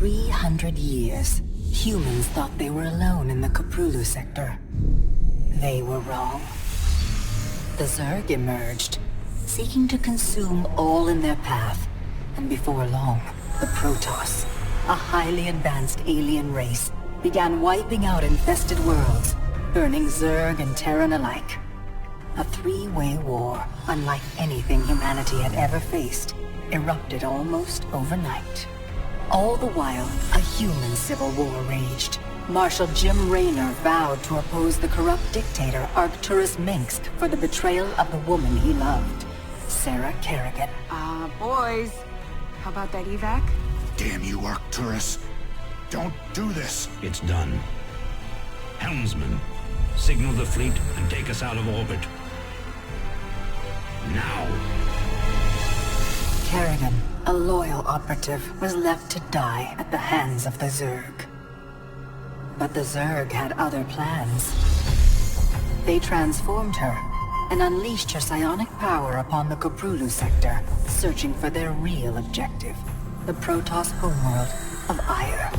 300 years, humans thought they were alone in the Cthulhu sector. They were wrong. The Zerg emerged, seeking to consume all in their path, and before long, the Protoss, a highly advanced alien race, began wiping out infested worlds, burning Zerg and Terran alike. A three-way war, unlike anything humanity had ever faced, erupted almost overnight. All the while, a human civil war raged. Marshal Jim Raynor vowed to oppose the corrupt dictator Arcturus Mengsk for the betrayal of the woman he loved, Sarah Kerrigan. Boys, how about that evac? Damn you, Arcturus. Don't do this. It's done. Helmsman, signal the fleet and take us out of orbit. Now! Kerrigan, a loyal operative, was left to die at the hands of the Zerg. But the Zerg had other plans. They transformed her and unleashed her psionic power upon the Cthulhu sector, searching for their real objective, the Protoss homeworld of Ire.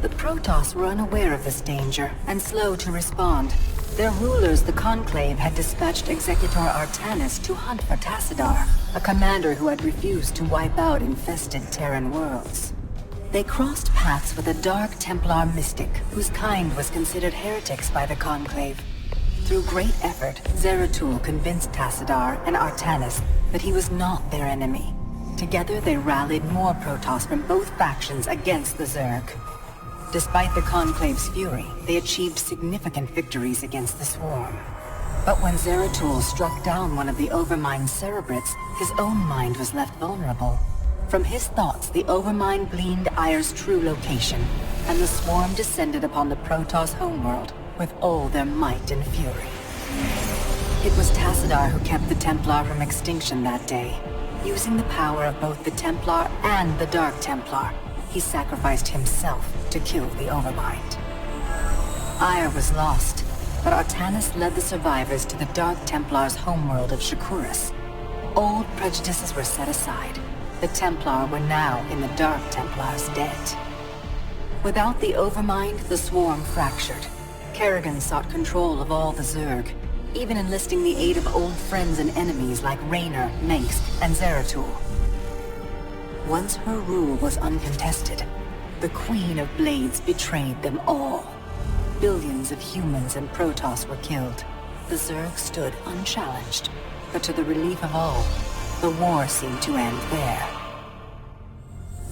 The Protoss were unaware of this danger and slow to respond. Their rulers, the Conclave, had dispatched Executor Artanis to hunt for Tassadar, a commander who had refused to wipe out infested Terran worlds. They crossed paths with a Dark Templar mystic, whose kind was considered heretics by the Conclave. Through great effort, Zeratul convinced Tassadar and Artanis that he was not their enemy. Together they rallied more Protoss from both factions against the Zerg. Despite the Conclave's fury, they achieved significant victories against the Swarm. But when Zeratul struck down one of the Overmind Cerebrits, his own mind was left vulnerable. From his thoughts, the Overmind gleaned Ire's true location, and the Swarm descended upon the Protoss homeworld with all their might and fury. It was Tassadar who kept the Templar from extinction that day. Using the power of both the Templar and the Dark Templar, he sacrificed himself to kill the Overmind. Ire was lost, but Artanis led the survivors to the Dark Templar's homeworld of Shakuras. Old prejudices were set aside. The Templar were now in the Dark Templar's debt. Without the Overmind, the Swarm fractured. Kerrigan sought control of all the Zerg, even enlisting the aid of old friends and enemies like Raynor, Mengsk, and Zeratul. Once her rule was uncontested, the Queen of Blades betrayed them all. Billions of humans and Protoss were killed. The Zerg stood unchallenged, but to the relief of all, the war seemed to end there.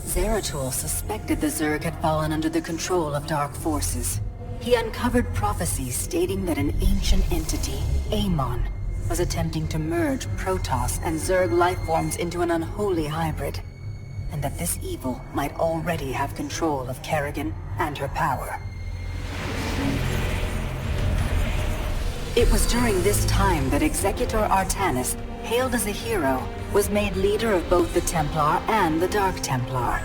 Zeratul suspected the Zerg had fallen under the control of dark forces. He uncovered prophecies stating that an ancient entity, Amon, was attempting to merge Protoss and Zerg lifeforms into an unholy hybrid, and that this evil might already have control of Kerrigan and her power. It was during this time that Executor Artanis, hailed as a hero, was made leader of both the Templar and the Dark Templar.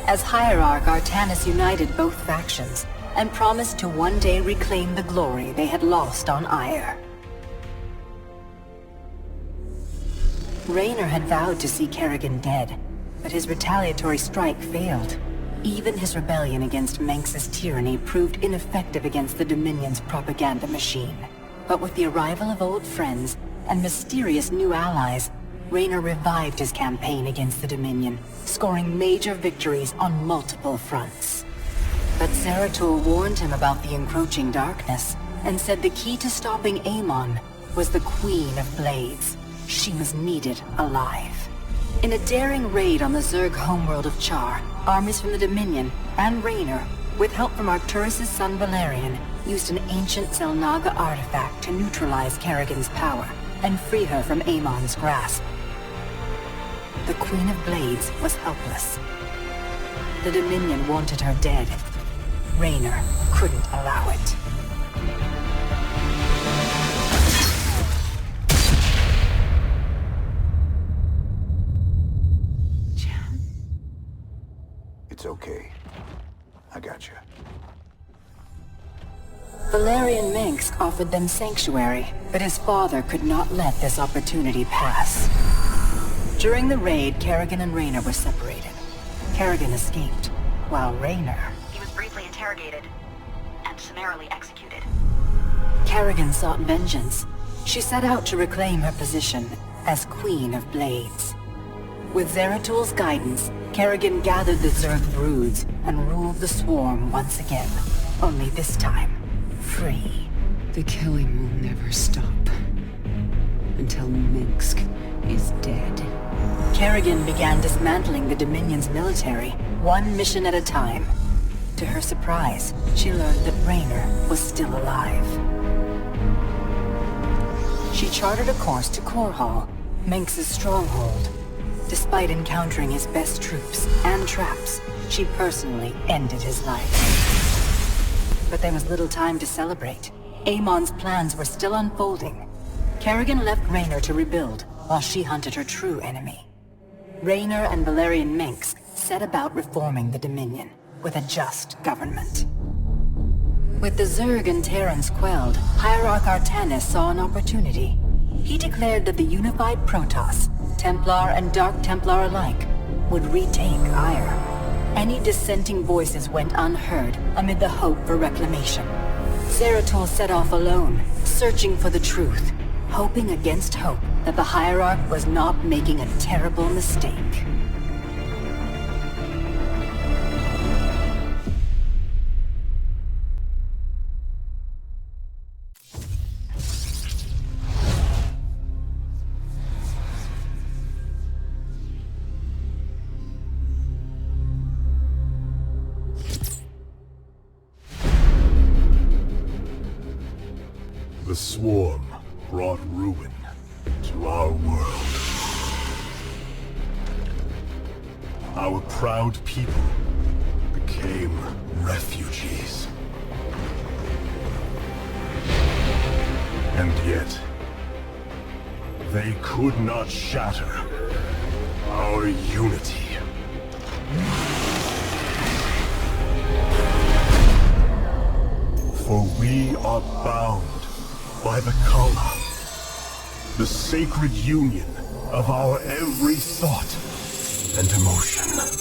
As Hierarch, Artanis united both factions, and promised to one day reclaim the glory they had lost on Ire. Raynor had vowed to see Kerrigan dead, but his retaliatory strike failed. Even his rebellion against Mengsk's tyranny proved ineffective against the Dominion's propaganda machine. But with the arrival of old friends and mysterious new allies, Raynor revived his campaign against the Dominion, scoring major victories on multiple fronts. But Zeratul warned him about the encroaching darkness, and said the key to stopping Amon was the Queen of Blades. She was needed alive. In a daring raid on the Zerg homeworld of Char, armies from the Dominion and Raynor, with help from Arcturus' son Valerian, used an ancient Zelnaga artifact to neutralize Kerrigan's power and free her from Amon's grasp. The Queen of Blades was helpless. The Dominion wanted her dead. Raynor couldn't allow it. It's okay. I got you. Valerian Mengsk offered them sanctuary, but his father could not let this opportunity pass. During the raid, Kerrigan and Raynor were separated. Kerrigan escaped, while Raynor... He was briefly interrogated and summarily executed. Kerrigan sought vengeance. She set out to reclaim her position as Queen of Blades. With Zeratul's guidance, Kerrigan gathered the Zerg broods and ruled the swarm once again. Only this time, free. The killing will never stop. Until Minsk is dead. Kerrigan began dismantling the Dominion's military, one mission at a time. To her surprise, she learned that Raynor was still alive. She charted a course to Korhal, Menx's stronghold. Despite encountering his best troops and traps, she personally ended his life. But there was little time to celebrate. Amon's plans were still unfolding. Kerrigan left Raynor to rebuild, while she hunted her true enemy. Raynor and Valerian Menx set about reforming the Dominion, with a just government. With the Zerg and Terrans quelled, Hierarch Artanis saw an opportunity. He declared that the unified Protoss, Templar and Dark Templar alike, would retake Ire. Any dissenting voices went unheard amid the hope for reclamation. Zeratul set off alone, searching for the truth, hoping against hope that the Hierarch was not making a terrible mistake. The swarm brought ruin to our world. Our proud people became refugees. And yet, they could not shatter our unity. For we are bound by the Kala, the sacred union of our every thought and emotion.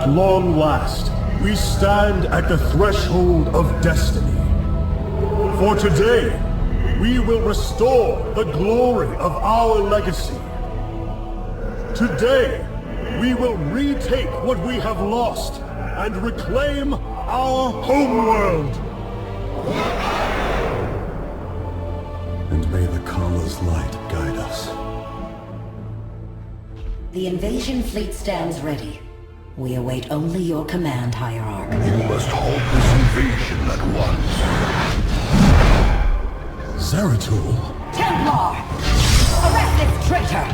At long last, we stand at the threshold of destiny. For today, we will restore the glory of our legacy. Today, we will retake what we have lost and reclaim our homeworld. And may the Kala's light guide us. The invasion fleet stands ready. We await only your command, Hierarch. You must halt this invasion at once. Zeratul! Templar! Arrest this traitor!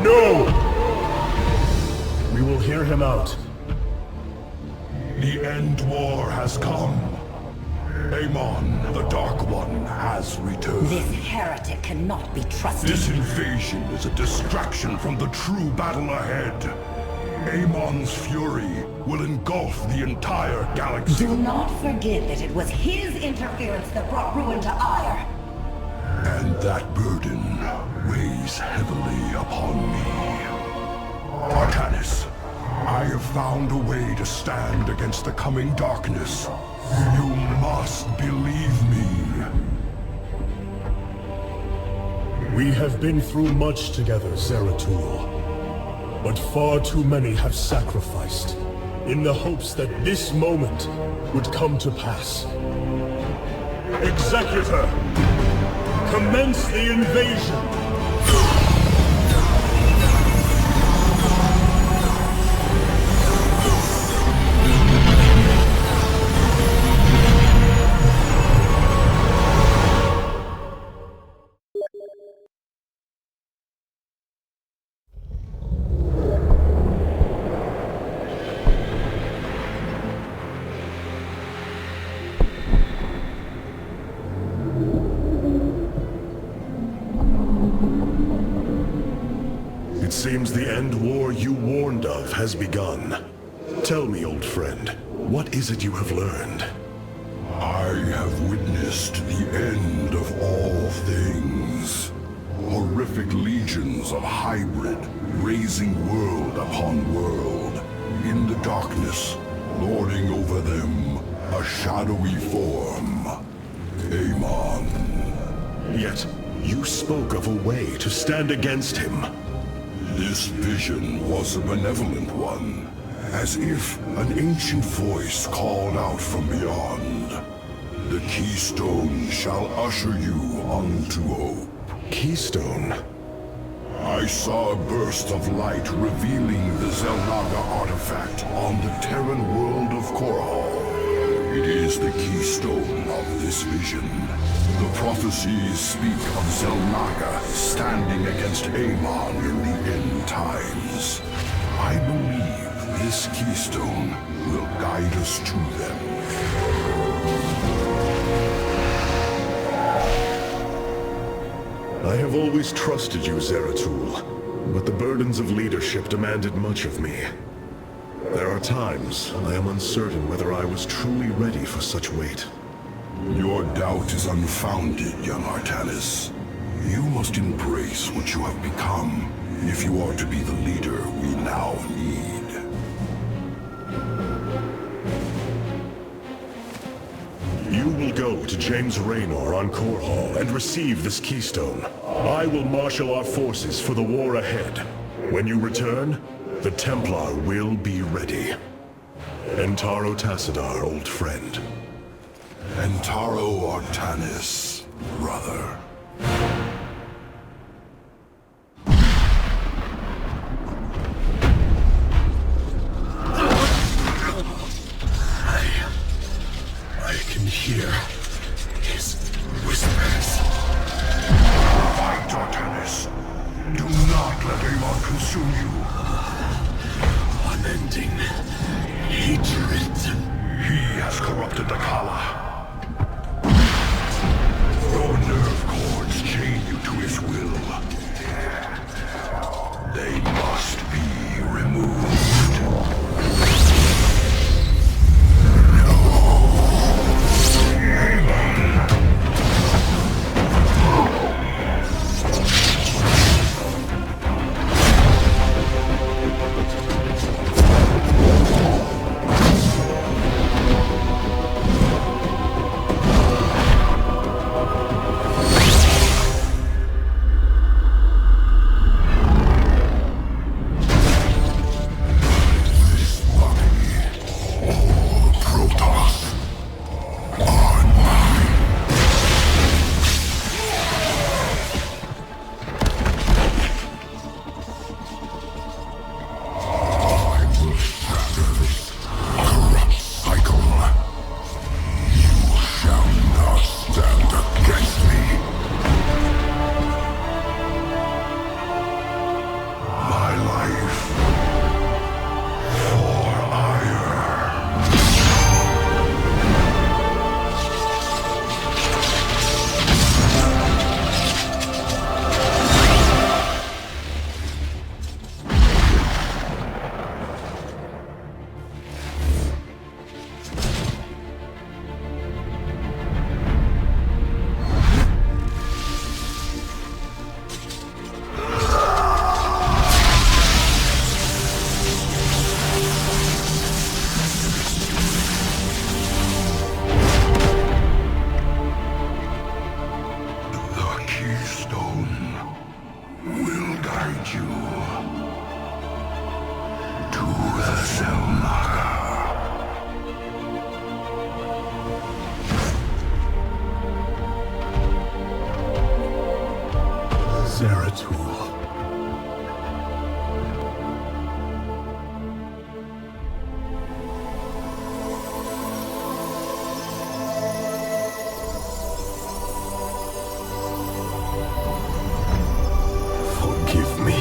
No! We will hear him out. The end war has come. Amon, the Dark One, has returned. This heretic cannot be trusted. This invasion is a distraction from the true battle ahead. Amon's fury will engulf the entire galaxy. Do not forget that it was his interference that brought ruin to Ire. And that burden weighs heavily upon me. Artanis, I have found a way to stand against the coming darkness. You must believe me. We have been through much together, Zeratul. But far too many have sacrificed, in the hopes that this moment would come to pass. Executor! Commence the invasion! It seems the end war you warned of has begun. Tell me, old friend, what is it you have learned? I have witnessed the end of all things. Horrific legions of hybrid, raising world upon world. In the darkness, lording over them, a shadowy form. Amon. Yet, you spoke of a way to stand against him. This vision was a benevolent one, as if an ancient voice called out from beyond. The keystone shall usher you unto hope. Keystone? I saw a burst of light revealing the Zelnaga artifact on the Terran world of Korhal. It is the keystone of this vision. The prophecies speak of Zelnaga standing against Amon in the end times. I believe this keystone will guide us to them. I have always trusted you, Zeratul, but the burdens of leadership demanded much of me. There are times I am uncertain whether I was truly ready for such weight. Your doubt is unfounded, young Artanis. You must embrace what you have become if you are to be the leader we now need. You will go to James Raynor on Korhal and receive this keystone. I will marshal our forces for the war ahead. When you return, the Templar will be ready. Entaro Tassadar, old friend. Entaro Artanis, brother. I can hear his whispers. Fight, Artanis. Do not let Amon consume you. Unending hatred. He has corrupted the Kala. Your nerve cords chain you to his will. They must be removed. Zeratul. Forgive me.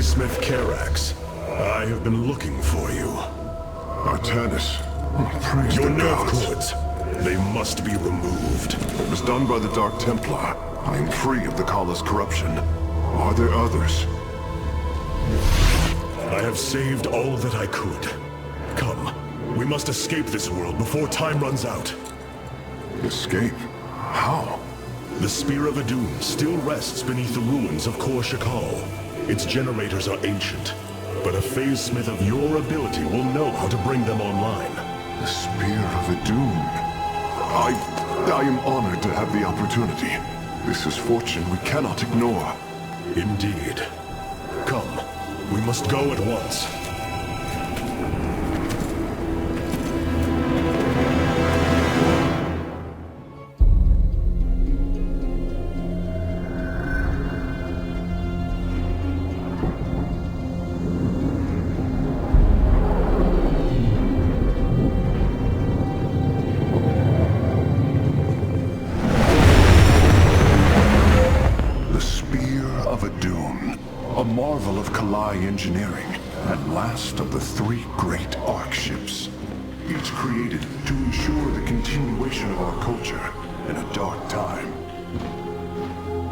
Smith Carax, I have been looking for you. Artanis, praise Your the nerve gods. cords, they must be removed. It was done by the Dark Templar. I am free of the Kala's corruption. Are there others? I have saved all that I could. Come, we must escape this world before time runs out. Escape? How? The Spear of Adun still rests beneath the ruins of Kor Shakal. Its generators are ancient, but a phase smith of your ability will know how to bring them online. The Spear of Adun. I am honored to have the opportunity. This is fortune we cannot ignore. Indeed. Come, we must go at once. Engineering, and last of the three great Ark ships. Each created to ensure the continuation of our culture in a dark time.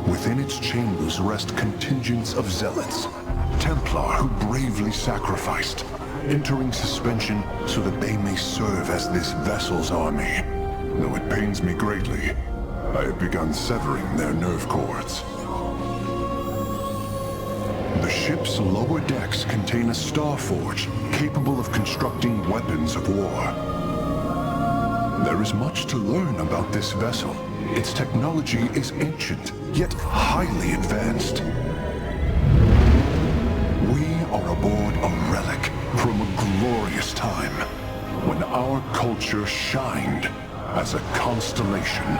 Within its chambers rest contingents of zealots, Templar who bravely sacrificed, entering suspension so that they may serve as this vessel's army. Though it pains me greatly, I have begun severing their nerve cords. The ship's lower decks contain a star forge capable of constructing weapons of war. There is much to learn about this vessel. Its technology is ancient, yet highly advanced. We are aboard a relic from a glorious time, when our culture shined as a constellation.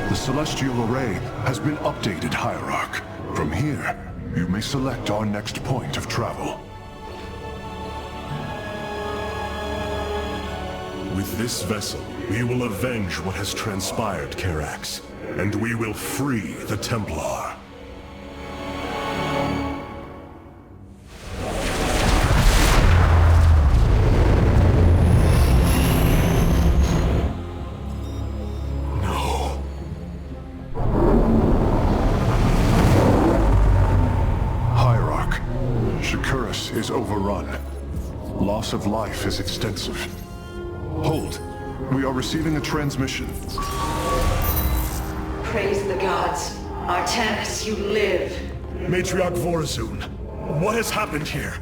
The Celestial Array has been updated, Hierarch. From here, you may select our next point of travel. With this vessel, we will avenge what has transpired, Carax, and we will free the Templar. Overrun. Loss of life is extensive. Hold. We are receiving a transmission. Praise the gods. Artanis, you live. Matriarch Vorazun, what has happened here?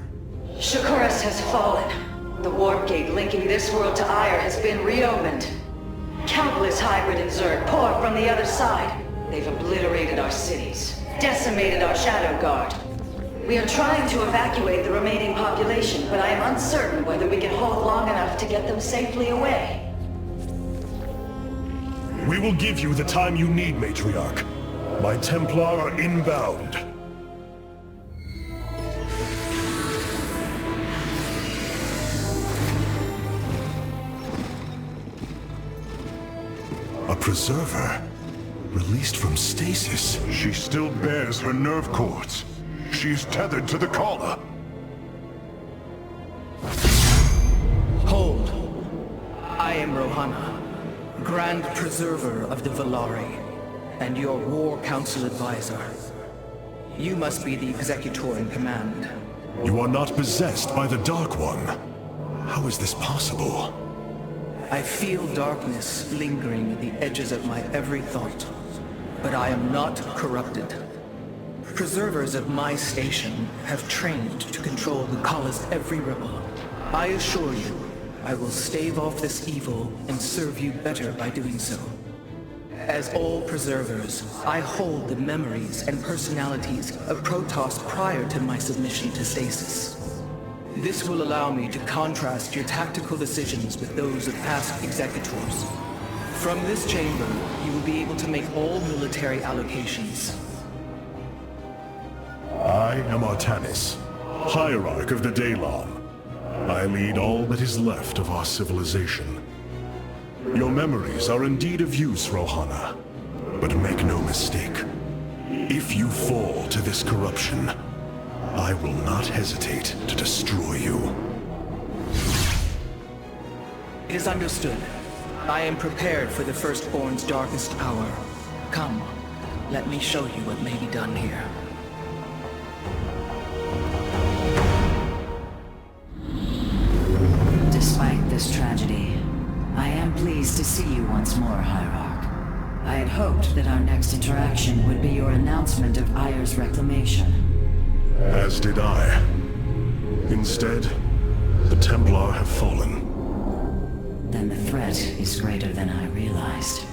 Shakuras has fallen. The warp gate linking this world to Ire has been reopened. Countless hybrid and Zerg pour from the other side. They've obliterated our cities, decimated our Shadow Guard. We are trying to evacuate the remaining population, but I am uncertain whether we can hold long enough to get them safely away. We will give you the time you need, Matriarch. My Templar are inbound. A preserver? Released from stasis? She still bears her nerve cords. She is tethered to the collar. Hold. I am Rohana, Grand Preserver of the Valari, and your War Council Advisor. You must be the Executor in command. You are not possessed by the Dark One. How is this possible? I feel darkness lingering at the edges of my every thought, but I am not corrupted. Preservers of my station have trained to control the Kala's every ripple. I assure you, I will stave off this evil and serve you better by doing so. As all preservers, I hold the memories and personalities of Protoss prior to my submission to stasis. This will allow me to contrast your tactical decisions with those of past executors. From this chamber, you will be able to make all military allocations. I am Artanis, Hierarch of the Daylon. I lead all that is left of our civilization. Your memories are indeed of use, Rohana. But make no mistake. If you fall to this corruption, I will not hesitate to destroy you. It is understood. I am prepared for the Firstborn's darkest hour. Come, let me show you what may be done here. Despite this tragedy, I am pleased to see you once more, Hierarch. I had hoped that our next interaction would be your announcement of Ayer's reclamation. As did I. Instead, the Templar have fallen. Then the threat is greater than I realized.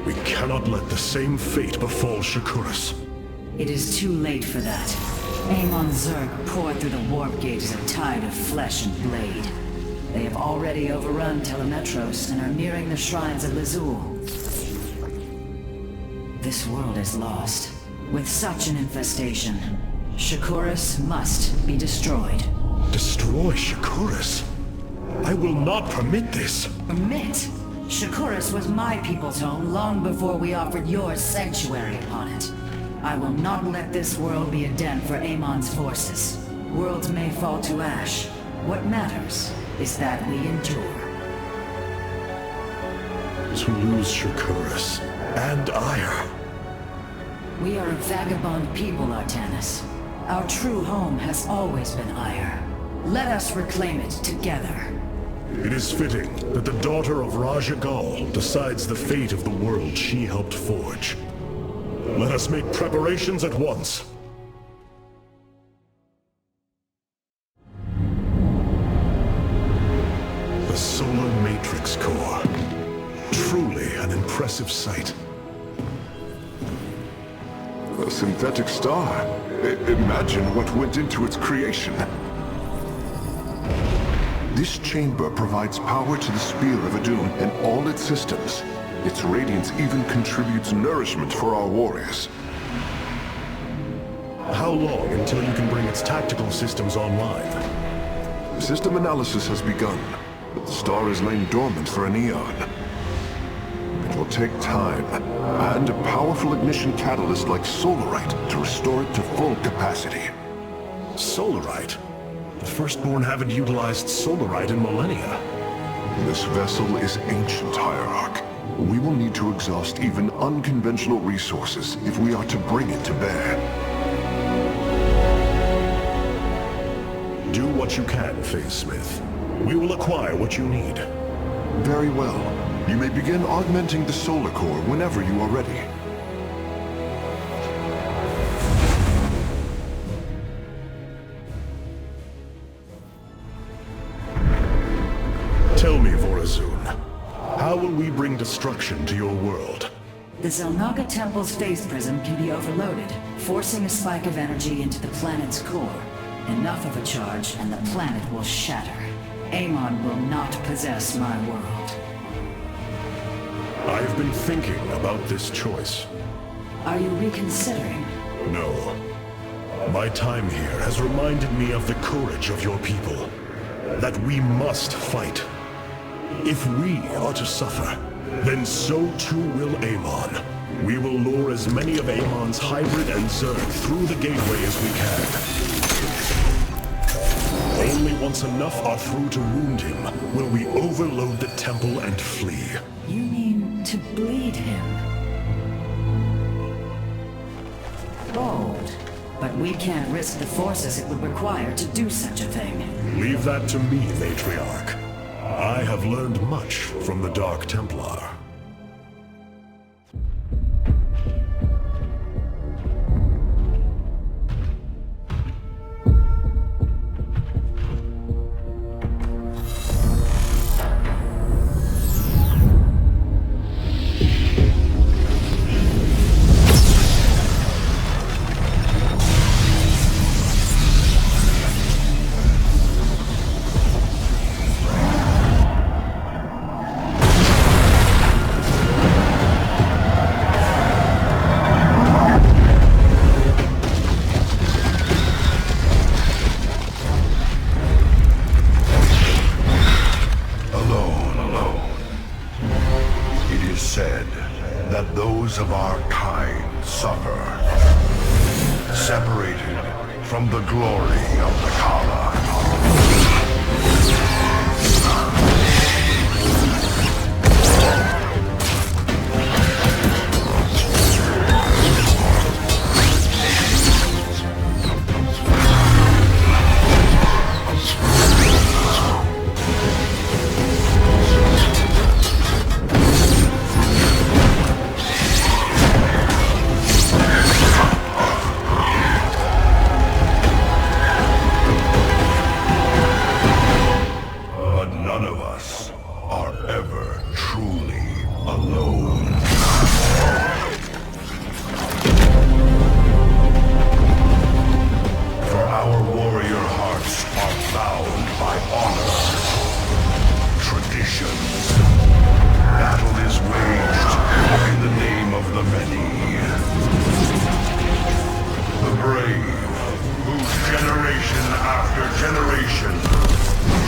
We cannot let the same fate befall Shakuras. It is too late for that. Amon Zerg poured through the warp gate as a tide of flesh and blade. They have already overrun Telemetros and are nearing the shrines of Lazul. This world is lost. With such an infestation, Shakuras must be destroyed. Destroy Shakuras? I will not permit this. Permit? Shakuras was my people's home long before we offered yours sanctuary upon it. I will not let this world be a den for Amon's forces. Worlds may fall to ash. What matters is that we endure. To lose Shakuras and Ayer. We are a vagabond people, Artanis. Our true home has always been Ayer. Let us reclaim it together. It is fitting that the daughter of Raja Gal decides the fate of the world she helped forge. Let us make preparations at once. The Solar Matrix Core. Truly an impressive sight. A synthetic star. Imagine what went into its creation. This chamber provides power to the Spear of Adun and all its systems. Its radiance even contributes nourishment for our warriors. How long until you can bring its tactical systems online? System analysis has begun, but the star has lain dormant for an eon. It will take time, and a powerful ignition catalyst like Solarite to restore it to full capacity. Solarite? The Firstborn haven't utilized Solarite in millennia. This vessel is ancient, Hierarch. We will need to exhaust even unconventional resources if we are to bring it to bear. Do what you can, Phase Smith. We will acquire what you need. Very well. You may begin augmenting the solar core whenever you are ready. Tell me, Vorazun, how How will we bring destruction to your world? The Zelnaga Temple's phase prism can be overloaded, forcing a spike of energy into the planet's core. Enough of a charge and the planet will shatter. Amon will not possess my world. I've been thinking about this choice. Are you reconsidering? No. My time here has reminded me of the courage of your people. That we must fight. If we are to suffer, then so too will Amon. We will lure as many of Amon's hybrid and Zerg through the gateway as we can. Only once enough are through to wound him will we overload the temple and flee. You mean to bleed him? Bold. But we can't risk the forces it would require to do such a thing. Leave that to me, Matriarch. I have learned much from the Dark Templar. Of our kind suffer, separated from the glory of the Kala.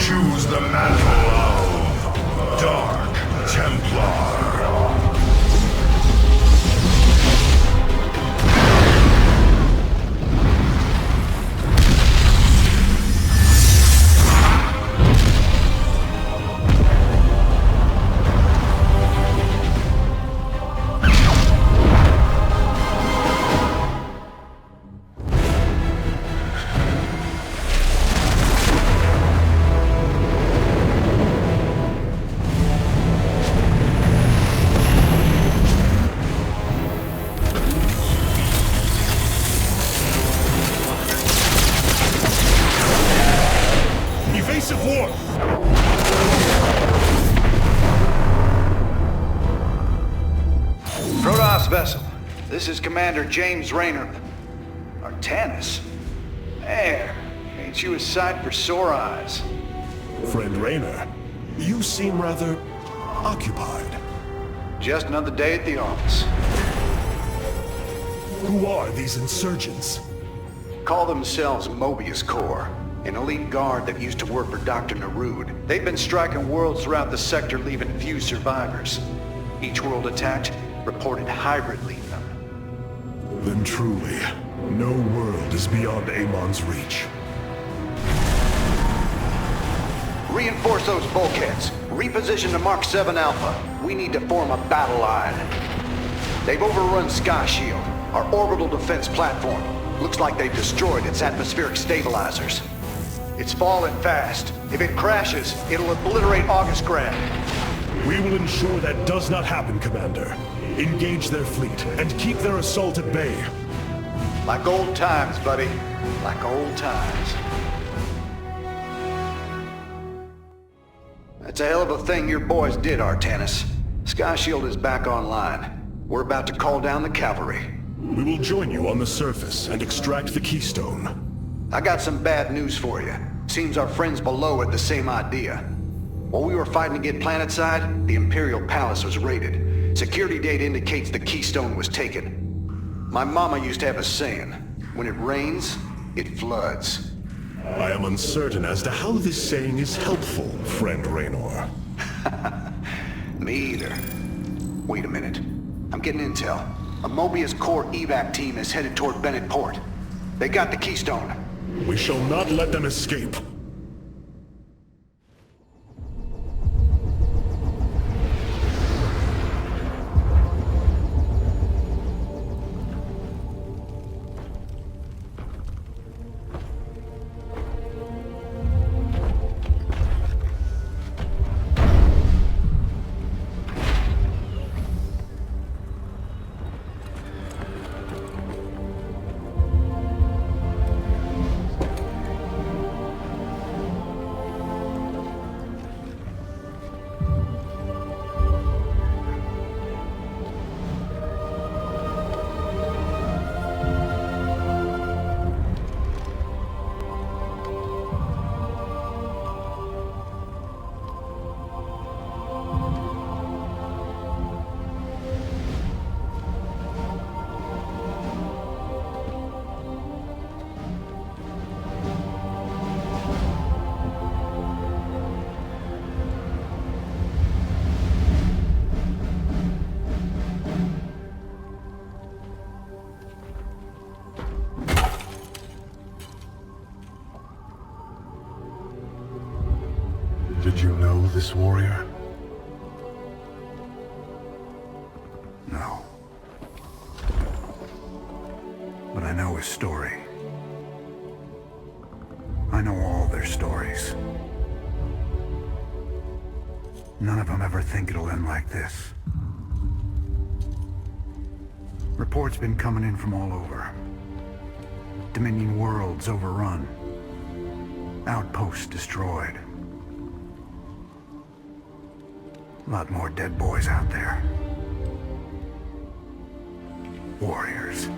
Choose the mantle of Dark Templar. Vessel. This is Commander James Raynor. Artanis? Man, ain't you a sight for sore eyes? Friend Raynor, you seem rather occupied. Just another day at the office. Who are these insurgents? Call themselves Mobius Corps, an elite guard that used to work for Dr. Narud. They've been striking worlds throughout the sector, leaving few survivors. Each world attacked reported hybrid leave them. Then truly, no world is beyond Amon's reach. Reinforce those bulkheads. Reposition to Mark 7 Alpha. We need to form a battle line. They've overrun Sky Shield, our orbital defense platform. Looks like they've destroyed its atmospheric stabilizers. It's falling fast. If it crashes, it'll obliterate August Grad. We will ensure that does not happen, Commander. Engage their fleet and keep their assault at bay. Like old times, buddy. Like old times. That's a hell of a thing your boys did, Artanis. Sky Shield is back online. We're about to call down the cavalry. We will join you on the surface and extract the keystone. I got some bad news for you. Seems our friends below had the same idea. While we were fighting to get planetside, the Imperial Palace was raided. Security data indicates the keystone was taken. My mama used to have a saying, when it rains, it floods. I am uncertain as to how this saying is helpful, friend Raynor. Me either. Wait a minute. I'm getting intel. A Mobius Corps evac team is headed toward Bennett Port. They got the keystone. We shall not let them escape. Did you know this warrior? No. But I know his story. I know all their stories. None of them ever think it'll end like this. Reports been coming in from all over. Dominion worlds overrun. Outposts destroyed. A lot more dead boys out there. Warriors.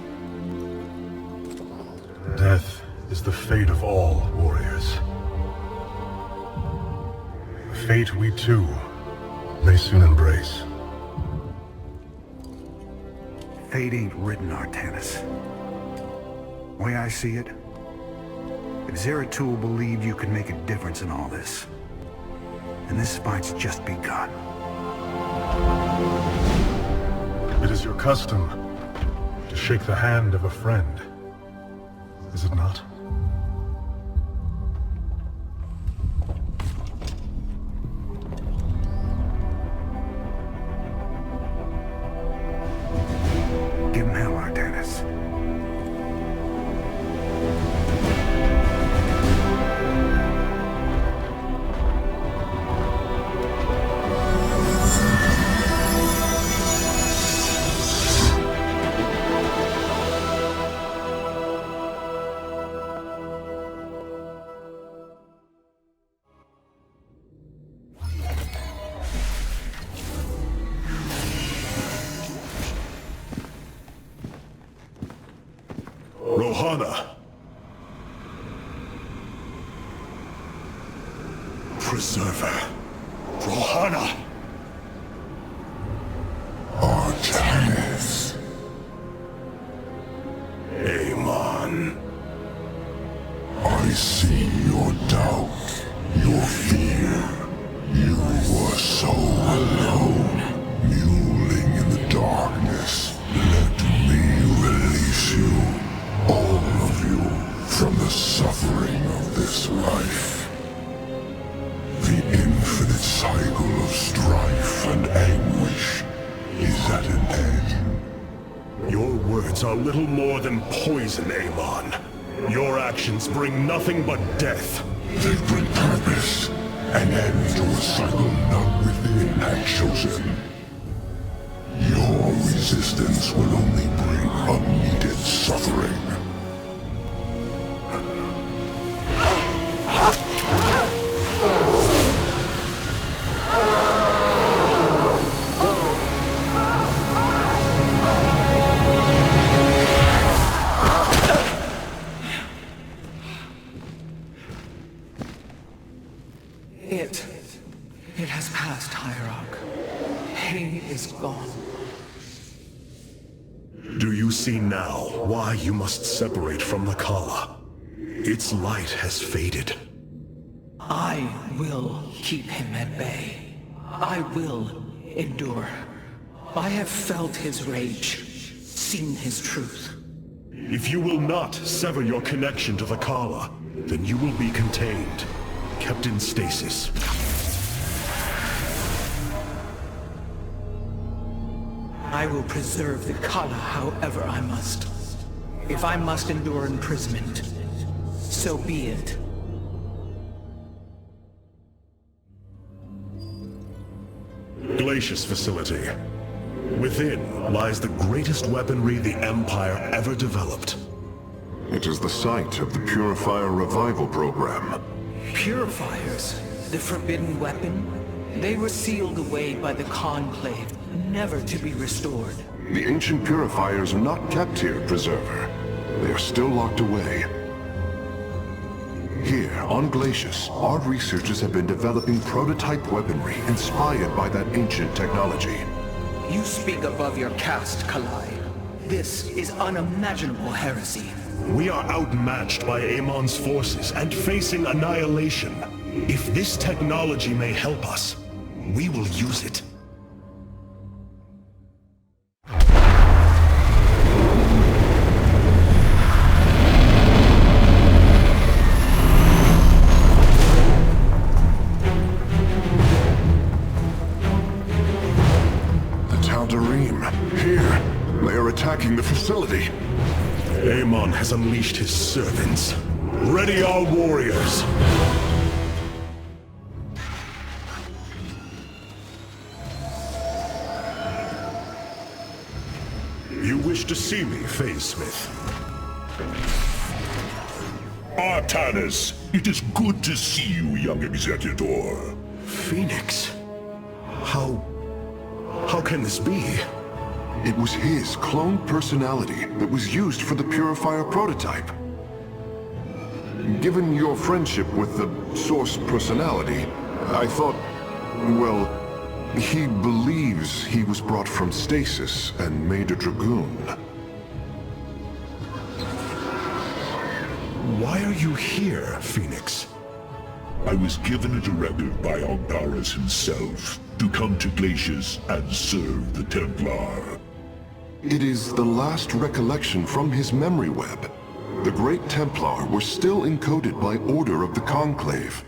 Death is the fate of all warriors. A fate we too may soon embrace. Fate ain't written, Artanis. The way I see it, if Zeratul believed you could make a difference in all this, and this fight's just begun. It is your custom to shake the hand of a friend, is it not? Give him hell, Artanis. Rohana! Preserver! Rohana! Artanis. Amon. I see your doubt, your fear. You were so alone, mewling in the darkness. Let me release you, all of you, from the suffering of this life. The infinite cycle of strife and anguish is at an end. Your words are little more than poison, Amon. Your actions bring nothing but death. They bring purpose, an end to a cycle none within had chosen. Your resistance will only bring unneeded suffering. past, Hierarch. He is gone. Do you see now why you must separate from the Kala? Its light has faded. I will keep him at bay. I will endure. I have felt his rage, seen his truth. If you will not sever your connection to the Kala, then you will be contained, kept in stasis. I will preserve the Kala however I must. If I must endure imprisonment, so be it. Glacius facility. Within lies the greatest weaponry the Empire ever developed. It is the site of the Purifier Revival Program. Purifiers? The forbidden weapon? They were sealed away by the Conclave, never to be restored. The ancient purifiers are not kept here, Preserver. They are still locked away. Here, on Glacius, our researchers have been developing prototype weaponry inspired by that ancient technology. You speak above your caste, Kalai. This is unimaginable heresy. We are outmatched by Amon's forces and facing annihilation. If this technology may help us, we will use it. Here, they are attacking the facility. Amon has unleashed his servants. Ready our warriors! You wish to see me, Phase Smith? Artanis, it is good to see you, young Executor. Phoenix? How can this be? It was his cloned personality that was used for the Purifier prototype. Given your friendship with the Source personality, I thought, well, he believes he was brought from stasis and made a Dragoon. Why are you here, Phoenix? I was given a directive by Aldaris himself to come to Glacius and serve the Templar. It is the last recollection from his memory web. The Great Templar were still encoded by order of the Conclave.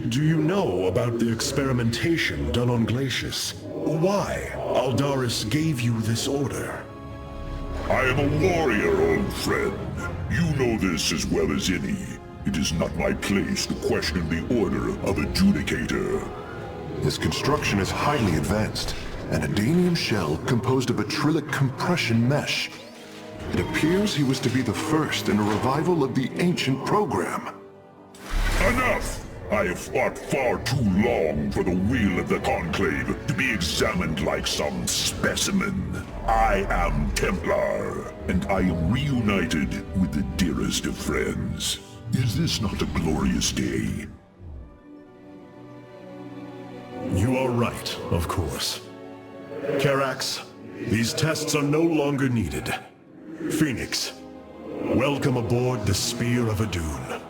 Do you know about the experimentation done on Glacius? Why Aldaris gave you this order? I am a warrior, old friend. You know this as well as any. It is not my place to question the order of Adjudicator. His construction is highly advanced. An adanium shell composed of acrylic compression mesh. It appears he was to be the first in a revival of the ancient program. Enough! I have fought far too long for the will of the Conclave to be examined like some specimen. I am Templar, and I am reunited with the dearest of friends. Is this not a glorious day? You are right, of course. Carax, these tests are no longer needed. Phoenix, welcome aboard the Spear of Adun.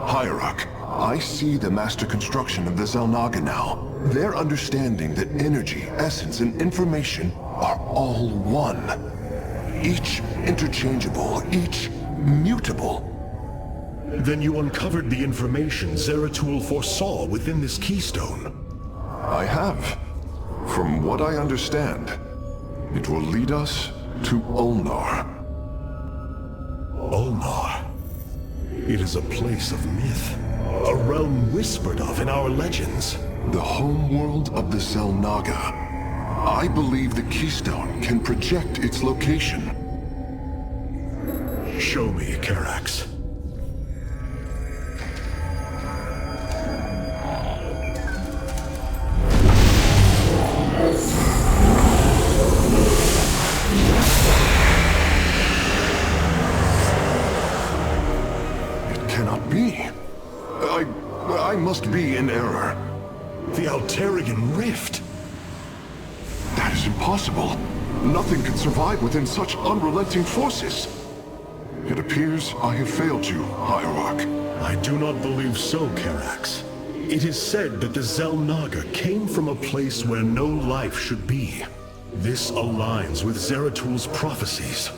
Hierarch, I see the master construction of the Xel'Naga now. Their understanding that energy, essence, and information are all one. Each interchangeable, each mutable. Then you uncovered the information Zeratul foresaw within this keystone. I have. From what I understand, it will lead us to Ulnar. Ulnar? It is a place of myth. A realm whispered of in our legends. The homeworld of the Xel'Naga. I believe the keystone can project its location. Show me, Carax. be in error. The Alterian Rift. That is impossible. Nothing can survive within such unrelenting forces. It appears I have failed you, Hierarch. I do not believe so, Karax. It is said that the Xel'Naga came from a place where no life should be. This aligns with Zeratul prophecies.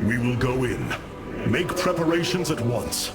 We will go in. Make preparations at once.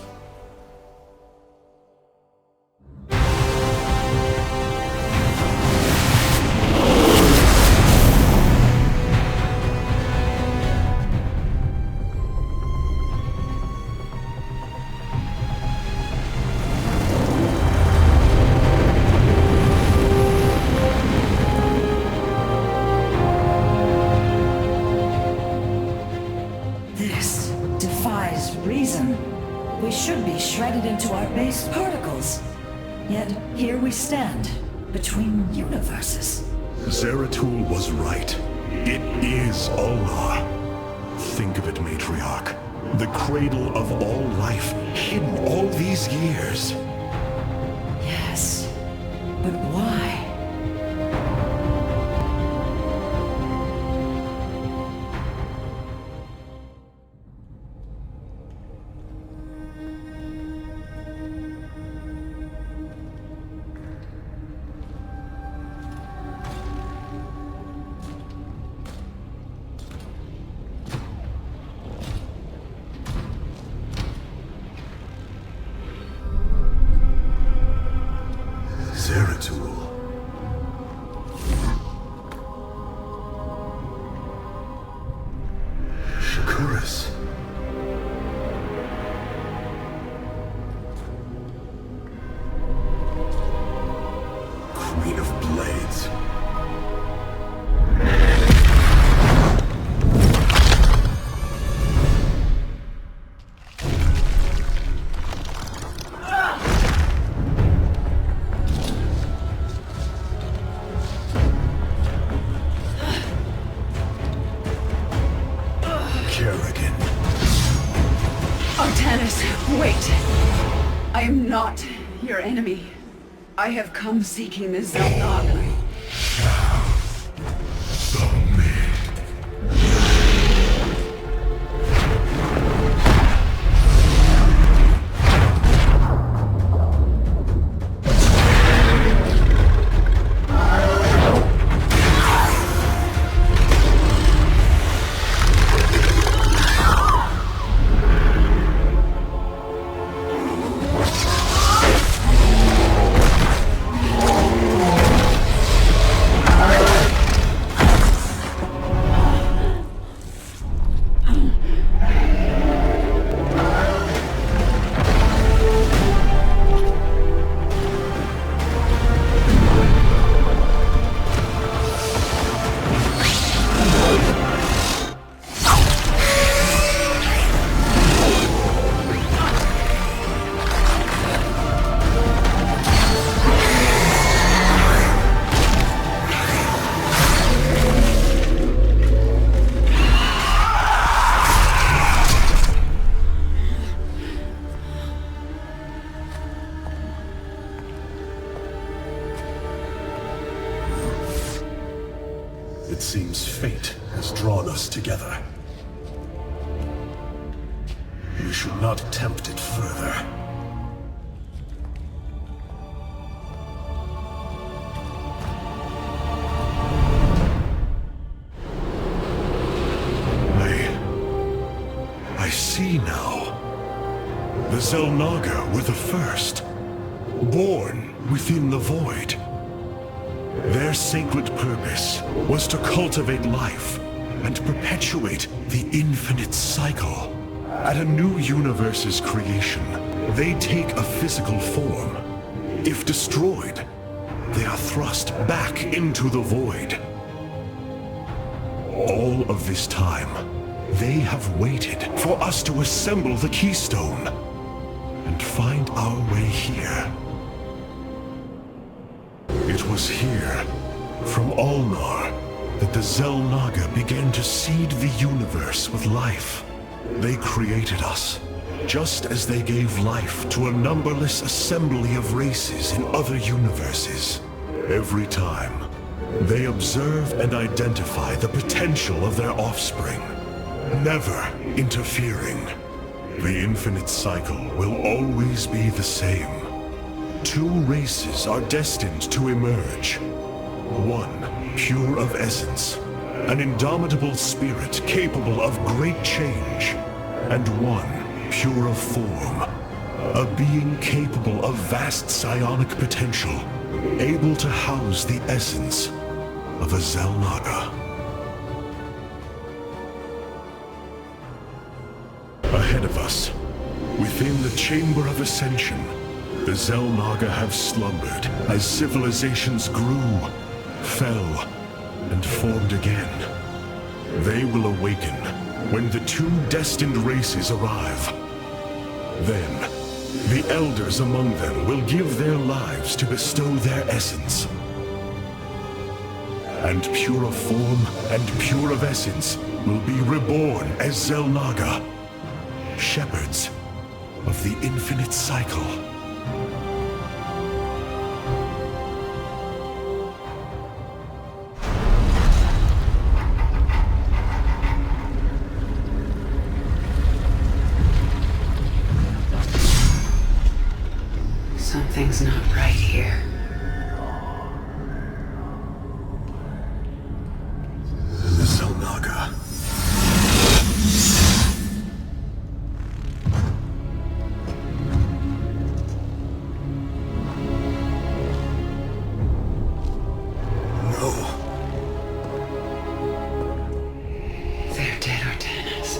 Here we stand, between universes. Zeratul was right. It is Allah. Think of it, Matriarch. The cradle of all life, hidden all these years. Yes, but why? I have come seeking the Xel'Naga. It seems fate has drawn us together. We should not tempt it further. I see now. The Xel'Naga were the first, born within the void. Their sacred purpose was to cultivate life and perpetuate the infinite cycle. At a new universe's creation, they take a physical form. If destroyed, they are thrust back into the void. All of this time, they have waited for us to assemble the keystone and find our way here. It was here, from Ulnar, that the Xel'Naga began to seed the universe with life. They created us, just as they gave life to a numberless assembly of races in other universes. Every time, they observe and identify the potential of their offspring, never interfering. The infinite cycle will always be the same. Two races are destined to emerge. One, pure of essence, an indomitable spirit capable of great change, and one, pure of form, a being capable of vast psionic potential, able to house the essence of a Xel'Naga. Ahead of us, within the Chamber of Ascension, the Xel'Naga have slumbered as civilizations grew, fell, and formed again. They will awaken when the two destined races arrive. Then, the elders among them will give their lives to bestow their essence. And pure of form and pure of essence will be reborn as Xel'Naga, shepherds of the infinite cycle. Something's not right here. The Xel'Naga. They're dead, Artanis.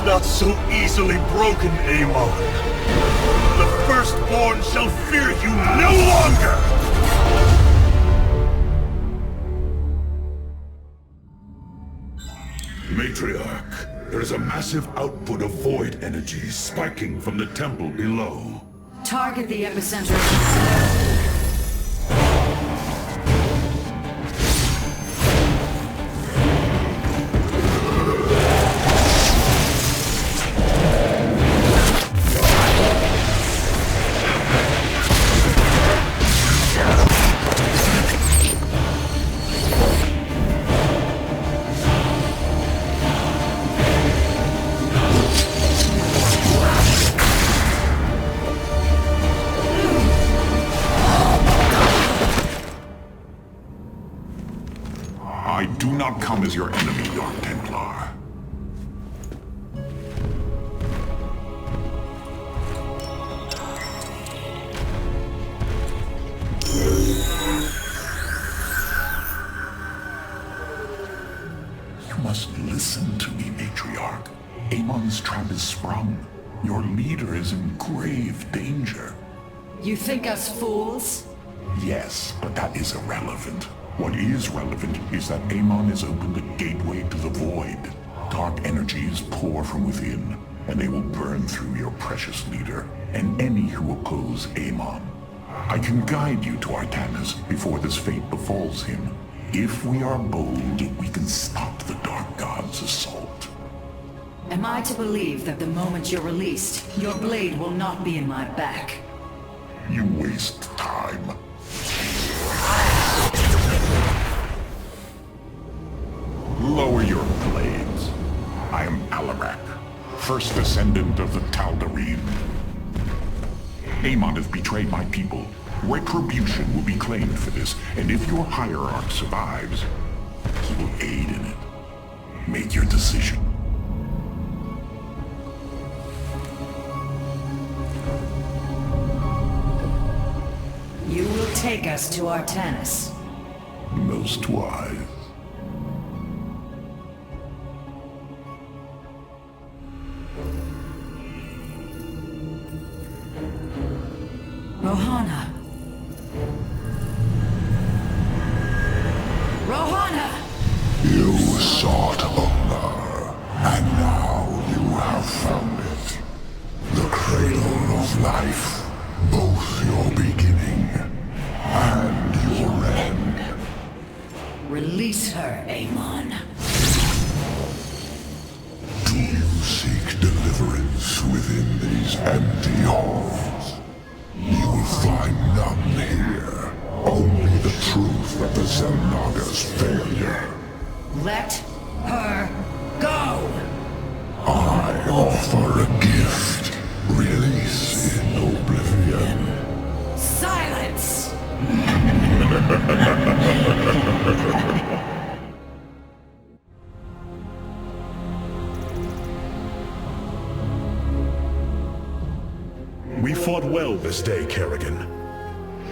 Not so easily broken, Amon. The Firstborn shall fear you no longer! Matriarch, there is a massive output of void energy spiking from the temple below. Target the epicenter. I do not come as your enemy, Dark Templar. You must listen to me, Matriarch. Amon's trap is sprung. Your leader is in grave danger. You think us fools? Yes, but that is irrelevant. What is relevant is that Amon has opened a gateway to the void. Dark energies pour from within, and they will burn through your precious leader and any who oppose Amon. I can guide you to Artanis before this fate befalls him. If we are bold, we can stop the Dark God's assault. Am I to believe that the moment you're released, your blade will not be in my back? You waste time. Lower your blades. I am Alarak, first descendant of the Tal'Darim. Amon has betrayed my people. Retribution will be claimed for this, and if your hierarch survives, he will aid in it. Make your decision. You will take us to Artanis. Most wise. Rohana. Rohana! You sought honor, and now you have found it. The cradle of life, both your beginning and your end. Release her, Amon. Do you seek deliverance within these empty halls? You will find none here. Only the truth of the Xel'Naga's failure. Let her go! I offer a gift. Release in oblivion. Silence! We fought well this day, Kerrigan.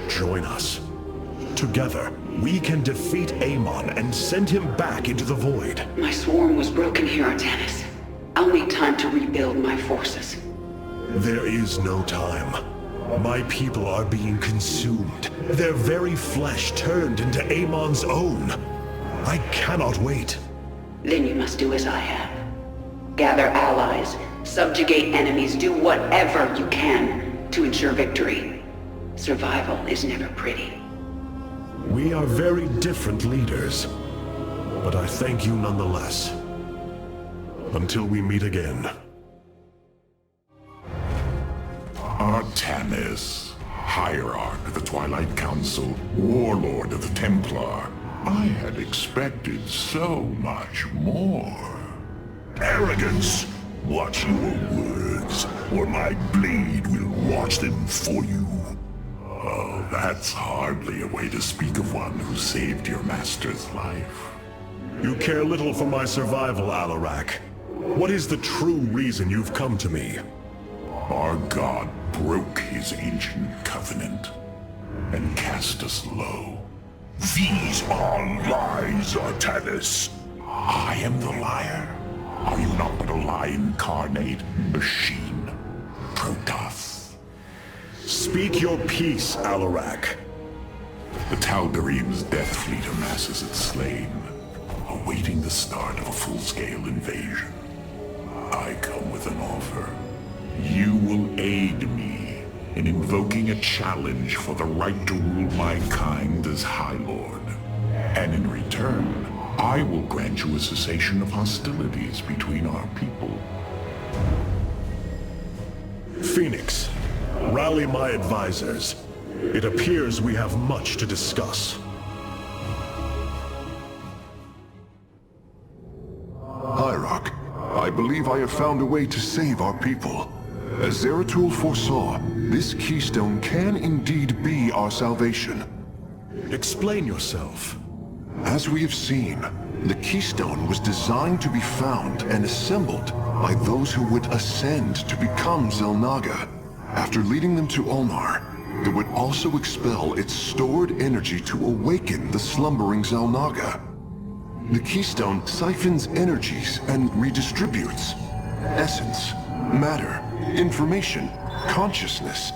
Join us. Together, we can defeat Amon and send him back into the void. My swarm was broken here, Artanis. I'll need time to rebuild my forces. There is no time. My people are being consumed. Their very flesh turned into Amon's own. I cannot wait. Then you must do as I have. Gather allies, subjugate enemies, do whatever you can to ensure victory. Survival is never pretty. We are very different leaders, but I thank you nonetheless. Until we meet again. Artanis, Hierarch of the Twilight Council, Warlord of the Templar. I had expected so much more. Arrogance! Watch your words, or my blade will watch them for you. Oh, that's hardly a way to speak of one who saved your master's life. You care little for my survival, Alarak. What is the true reason you've come to me? Our god broke his ancient covenant and cast us low. These are lies, Artanis. I am the liar. Are you not but a lie incarnate, machine? Protoss. Speak your peace, Alarak. The Tal'Darim's death fleet amasses its slain, awaiting the start of a full-scale invasion. I come with an offer. You will aid me in invoking a challenge for the right to rule my kind as High Lord. And in return, I will grant you a cessation of hostilities between our people. Phoenix, rally my advisors. It appears we have much to discuss. Hierarch, I believe I have found a way to save our people. As Zeratul foresaw, this keystone can indeed be our salvation. Explain yourself. As we have seen, the keystone was designed to be found and assembled by those who would ascend to become Xel'Naga. After leading them to Ulnar, it would also expel its stored energy to awaken the slumbering Xel'Naga. The keystone siphons energies and redistributes essence, matter, information, consciousness.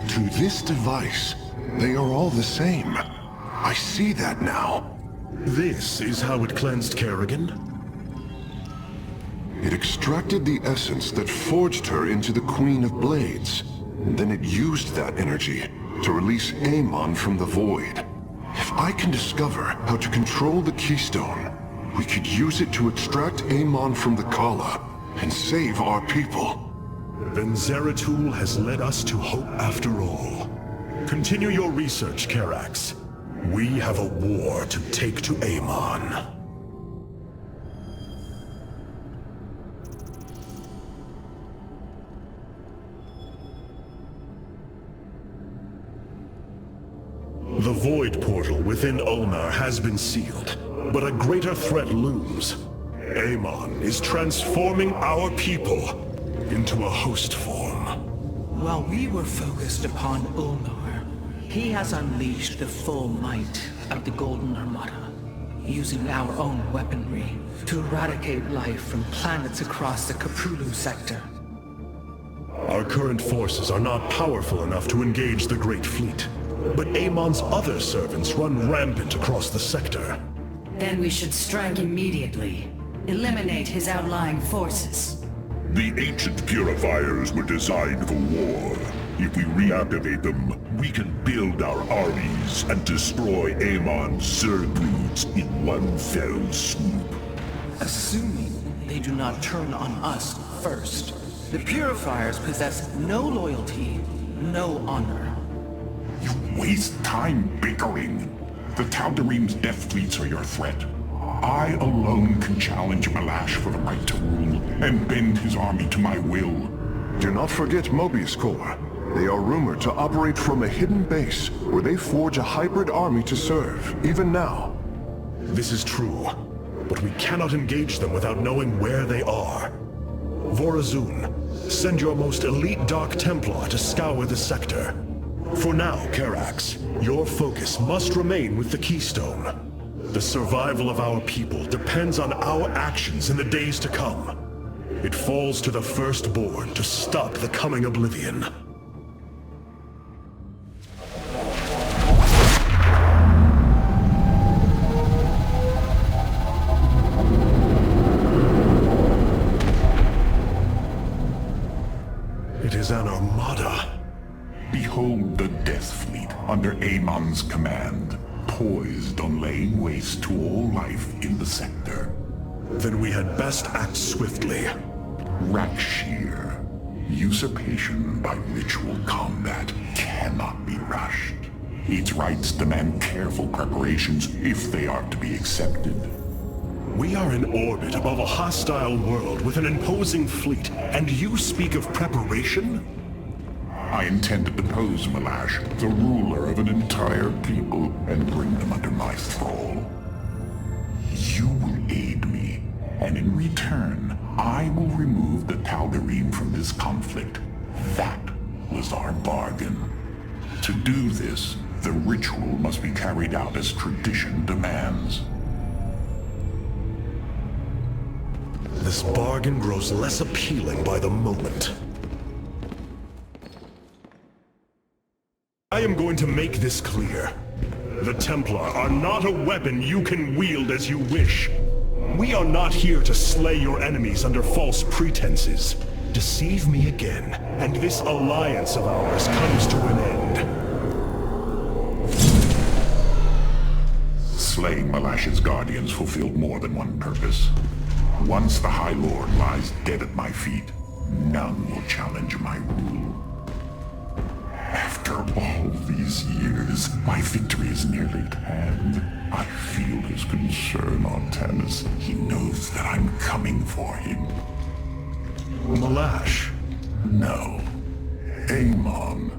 To this device, they are all the same. I see that now. This is how it cleansed Kerrigan? It extracted the essence that forged her into the Queen of Blades. Then it used that energy to release Amon from the void. If I can discover how to control the keystone, we could use it to extract Amon from the Kala and save our people. Then Zeratul has led us to hope after all. Continue your research, Karax. We have a war to take to Amon. The void portal within Ulnar has been sealed, but a greater threat looms. Amon is transforming our people into a host form. While we were focused upon Ulnar, he has unleashed the full might of the Golden Armada, using our own weaponry to eradicate life from planets across the Kapulu sector. Our current forces are not powerful enough to engage the Great Fleet, but Amon's other servants run rampant across the sector. Then we should strike immediately. Eliminate his outlying forces. The ancient purifiers were designed for war. If we reactivate them, we can build our armies and destroy Amon's Zerg broods in one fell swoop. Assuming they do not turn on us first, the purifiers possess no loyalty, no honor. You waste time bickering. The Tal'Darim's death fleets are your threat. I alone can challenge Malash for the right to rule and bend his army to my will. Do not forget Mobius Corps. They are rumored to operate from a hidden base where they forge a hybrid army to serve, even now. This is true, but we cannot engage them without knowing where they are. Vorazun, send your most elite Dark Templar to scour the sector. For now, Karax, your focus must remain with the Keystone. The survival of our people depends on our actions in the days to come. It falls to the Firstborn to stop the coming oblivion. It is an armada. Behold the Death Fleet under Amon's command, poised on laying waste to all life in the sector. Then we had best act swiftly. Rakshir. Usurpation by ritual combat cannot be rushed. Its rites demand careful preparations if they are to be accepted. We are in orbit above a hostile world with an imposing fleet, and you speak of preparation? I intend to depose Malash, the ruler of an entire people, and bring them under my thrall. You will aid me, and in return, I will remove the Tal'Darim from this conflict. That was our bargain. To do this, the ritual must be carried out as tradition demands. This bargain grows less appealing by the moment. I am going to make this clear. The Templar are not a weapon you can wield as you wish. We are not here to slay your enemies under false pretenses. Deceive me again, and this alliance of ours comes to an end. Slaying Malash's guardians fulfilled more than one purpose. Once the High Lord lies dead at my feet, none will challenge my rule. After all these years, my victory is nearly at hand. I feel his concern on Tanis. He knows that I'm coming for him. Malash? No. Amon.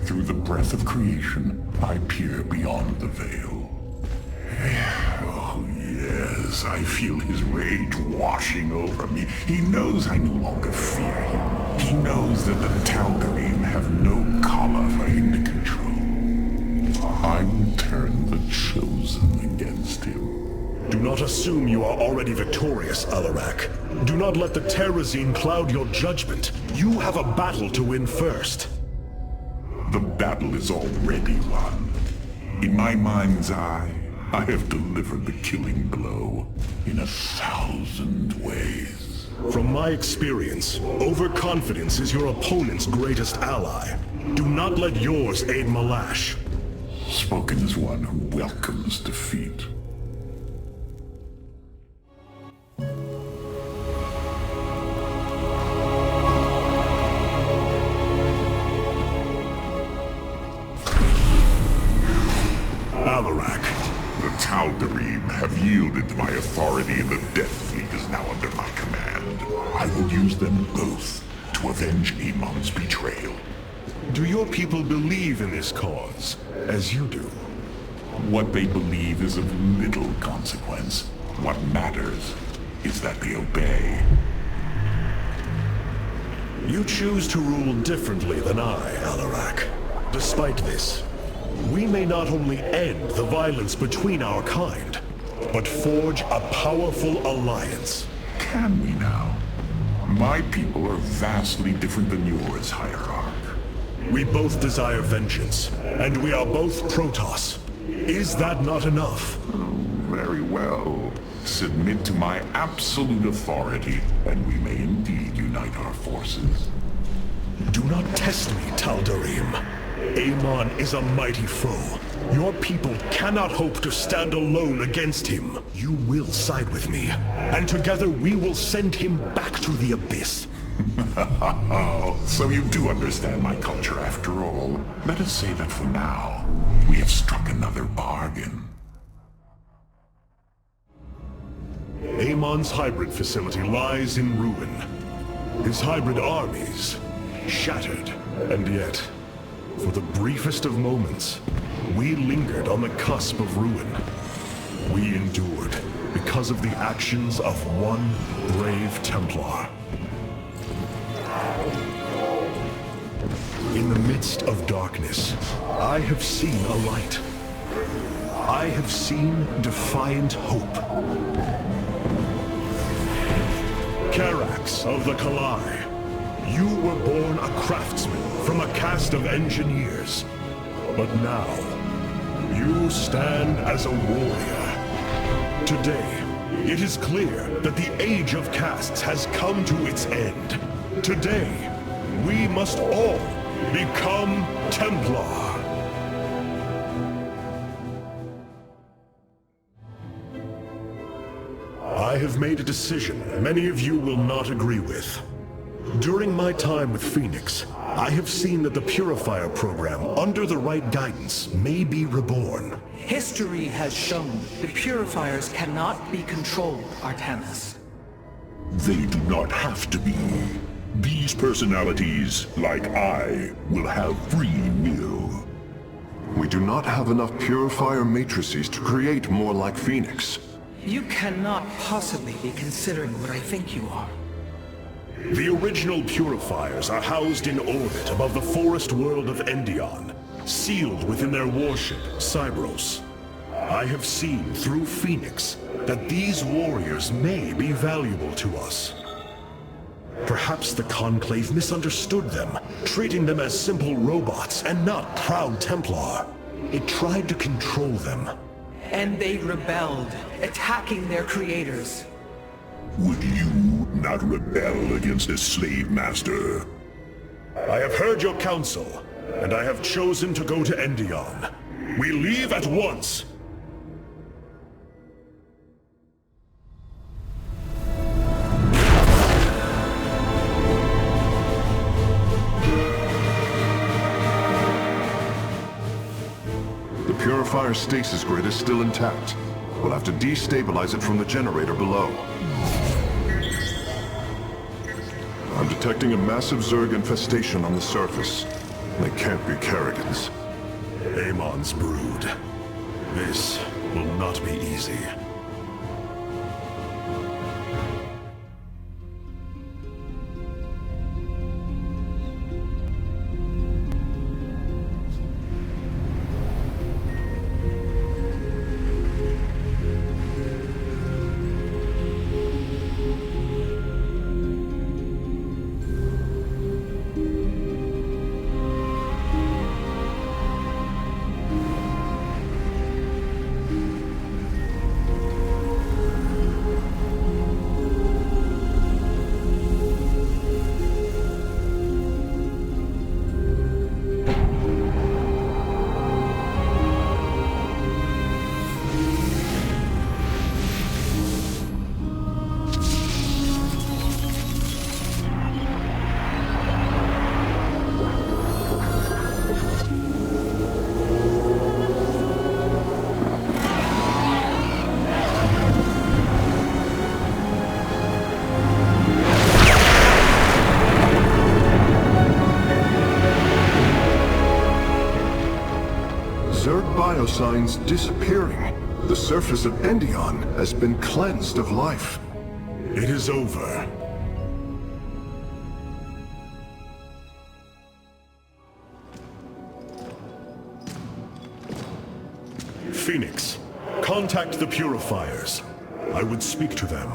Through the breath of creation, I peer beyond the veil. Oh yes, I feel his rage washing over me. He knows I no longer fear him. He knows that the Tal'Darim have no collar for him to control. I will turn the Chosen against him. Do not assume you are already victorious, Alarak. Do not let the Terrazine cloud your judgment. You have a battle to win first. The battle is already won. In my mind's eye, I have delivered the killing blow in 1,000 ways. From my experience, overconfidence is your opponent's greatest ally. Do not let yours aid Malash. Spoken as one who welcomes defeat. Alarak. The Tal'Darim have yielded to my authority, and the Death Fleet is now under my command. I will use them both to avenge Amon's betrayal. Do your people believe in this cause, as you do? What they believe is of little consequence. What matters is that they obey. You choose to rule differently than I, Alarak. Despite this, we may not only end the violence between our kind, but forge a powerful alliance. Can we now? My people are vastly different than yours, Hierarch. We both desire vengeance, and we are both Protoss. Is that not enough? Very well. Submit to my absolute authority, and we may indeed unite our forces. Do not test me, Tal'Darim. Amon is a mighty foe. Your people cannot hope to stand alone against him. You will side with me, and together we will send him back to the abyss. So you do understand my culture after all. Let us say that for now, we have struck another bargain. Amon's hybrid facility lies in ruin. His hybrid armies shattered, and yet, for the briefest of moments, we lingered on the cusp of ruin. We endured because of the actions of one brave Templar. In the midst of darkness, I have seen a light. I have seen defiant hope. Karax of the Kalai, you were born a craftsman from a caste of engineers. But now, you stand as a warrior. Today, it is clear that the age of castes has come to its end. Today, we must all become Templar. I have made a decision many of you will not agree with. During my time with Phoenix, I have seen that the Purifier program, under the right guidance, may be reborn. History has shown the Purifiers cannot be controlled, Artanis. They do not have to be. These personalities, like I, will have free will. We do not have enough Purifier matrices to create more like Phoenix. You cannot possibly be considering what I think you are. The original Purifiers are housed in orbit above the forest world of Endion, sealed within their warship, Cybros. I have seen through Phoenix that these warriors may be valuable to us. Perhaps the Conclave misunderstood them, treating them as simple robots and not proud Templar. It tried to control them. And they rebelled, attacking their creators. Would you not rebel against a slave master? I have heard your counsel, and I have chosen to go to Endion. We leave at once! The Purifier's stasis grid is still intact. We'll have to destabilize it from the generator below. I'm detecting a massive Zerg infestation on the surface. They can't be Kerrigans. Amon's brood. This will not be easy. Zerg biosigns disappearing. The surface of Endion has been cleansed of life. It is over. Phoenix, contact the Purifiers. I would speak to them.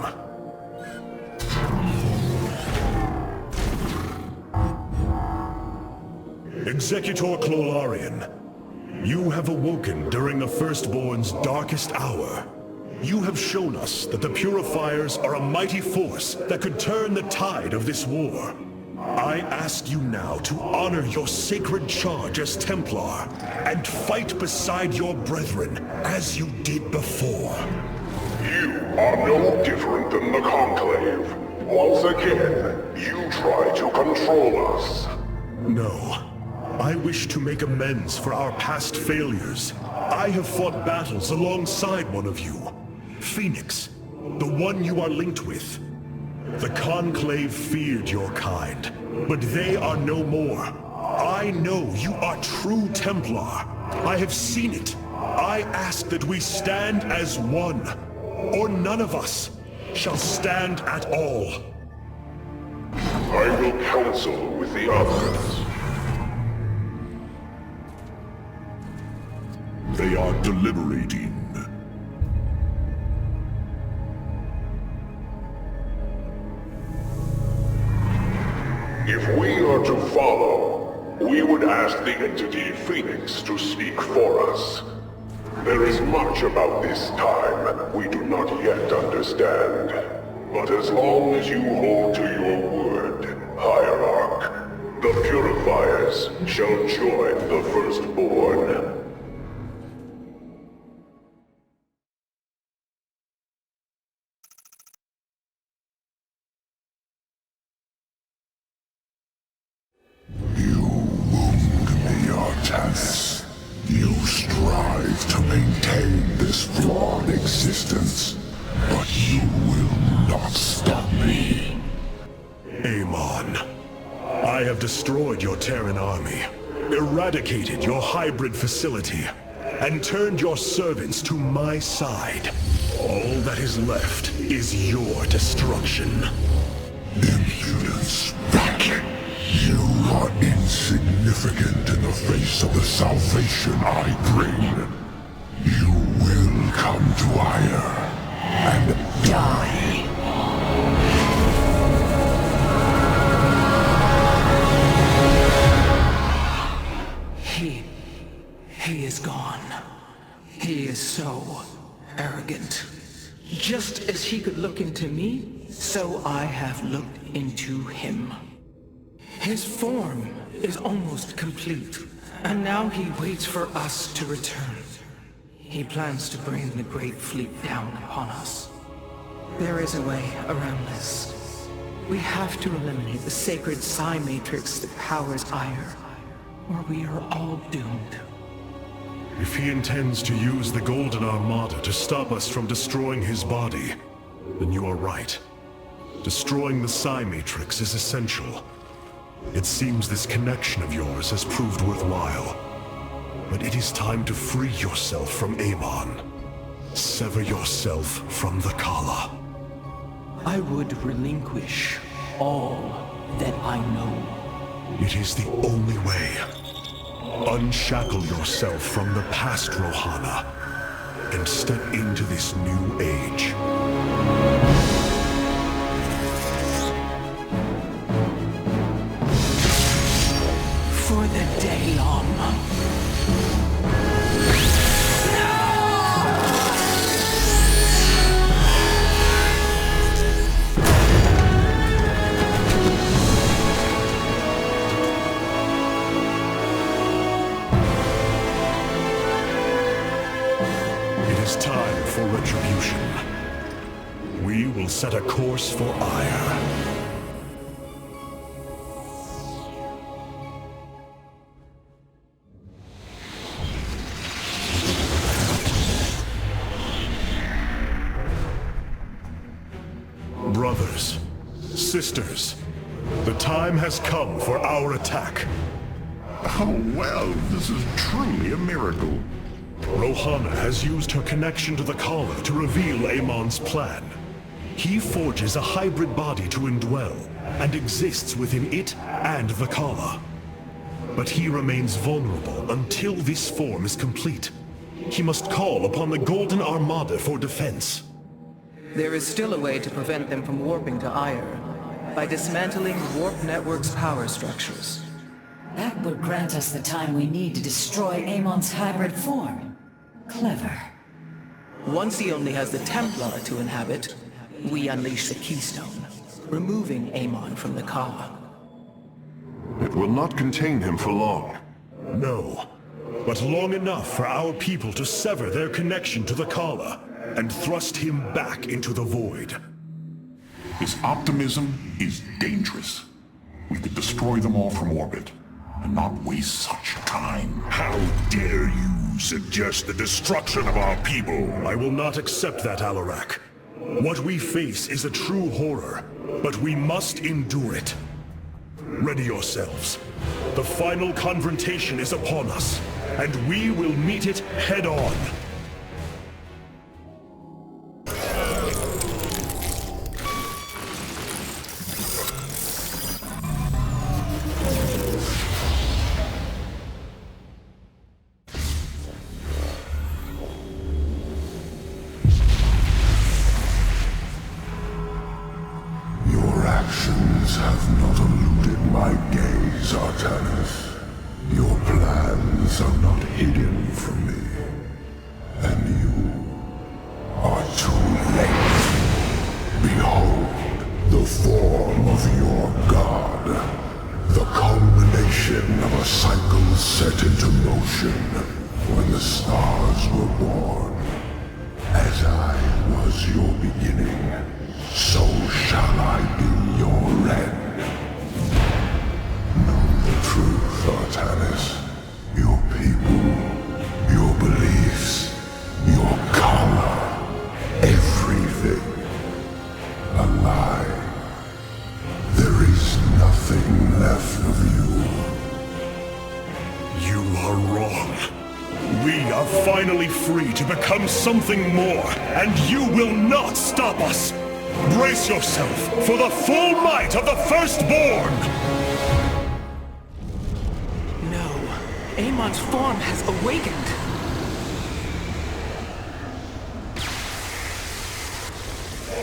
Executor Clolarian, you have awoken during the Firstborn's darkest hour. You have shown us that the Purifiers are a mighty force that could turn the tide of this war. I ask you now to honor your sacred charge as Templar and fight beside your brethren as you did before. You are no different than the Conclave. Once again, you try to control us. No. I wish to make amends for our past failures. I have fought battles alongside one of you. Phoenix, the one you are linked with. The Conclave feared your kind, but they are no more. I know you are true Templar. I have seen it. I ask that we stand as one, or none of us shall stand at all. I will counsel with the others. They are deliberating. If we are to follow, we would ask the entity Phoenix to speak for us. There is much about this time we do not yet understand. But as long as you hold to your word, Hierarch, the Purifiers shall join the Firstborn. You strive to maintain this flawed existence, but you will not stop me. Amon, I have destroyed your Terran army, eradicated your hybrid facility, and turned your servants to my side. All that is left is your destruction. Impudence, Vac. You are insignificant in the face of the salvation I bring. You will come to Ire and die. He is gone. He is so arrogant. Just as he could look into me, so I have looked into him. His form is almost complete, and now he waits for us to return. He plans to bring the Great Fleet down upon us. There is a way around this. We have to eliminate the sacred psi matrix that powers Ire, or we are all doomed. If he intends to use the Golden Armada to stop us from destroying his body, then you are right. Destroying the psi matrix is essential. It seems this connection of yours has proved worthwhile. But it is time to free yourself from Amon. Sever yourself from the Kala. I would relinquish all that I know. It is the only way. Unshackle yourself from the past, Rohana, and step into this new age. For the Daylon. It is time for retribution. We will set a course for Ire. Brothers, sisters, the time has come for our attack. Oh, well, this is truly a miracle. Rohana has used her connection to the Kala to reveal Amon's plan. He forges a hybrid body to indwell, and exists within it and the Kala. But he remains vulnerable until this form is complete. He must call upon the Golden Armada for defense. There is still a way to prevent them from warping to Ire, by dismantling Warp Network's power structures. That would grant us the time we need to destroy Amon's hybrid form. Clever. Once he only has the Templar to inhabit, we unleash the Keystone, removing Amon from the Kala. It will not contain him for long. No, but long enough for our people to sever their connection to the Kala and thrust him back into the void. His optimism is dangerous. We could destroy them all from orbit, and not waste such time. How dare you suggest the destruction of our people? I will not accept that, Alarak. What we face is a true horror, but we must endure it. Ready yourselves. The final confrontation is upon us, and we will meet it head-on. Your actions have not eluded my gaze, Artanis. Your plans are not hidden from me. And you are too late. Behold, the form of your god. The culmination of a cycle set into motion when the stars were born. As I was your beginning, so shall I be your end. Know the truth, Artanis. Your people, your beliefs, your color, everything. A lie. There is nothing left of you. You are wrong. We are finally free to become something more, and you will not stop us! Brace yourself for the full might of the Firstborn! No, Amon's form has awakened.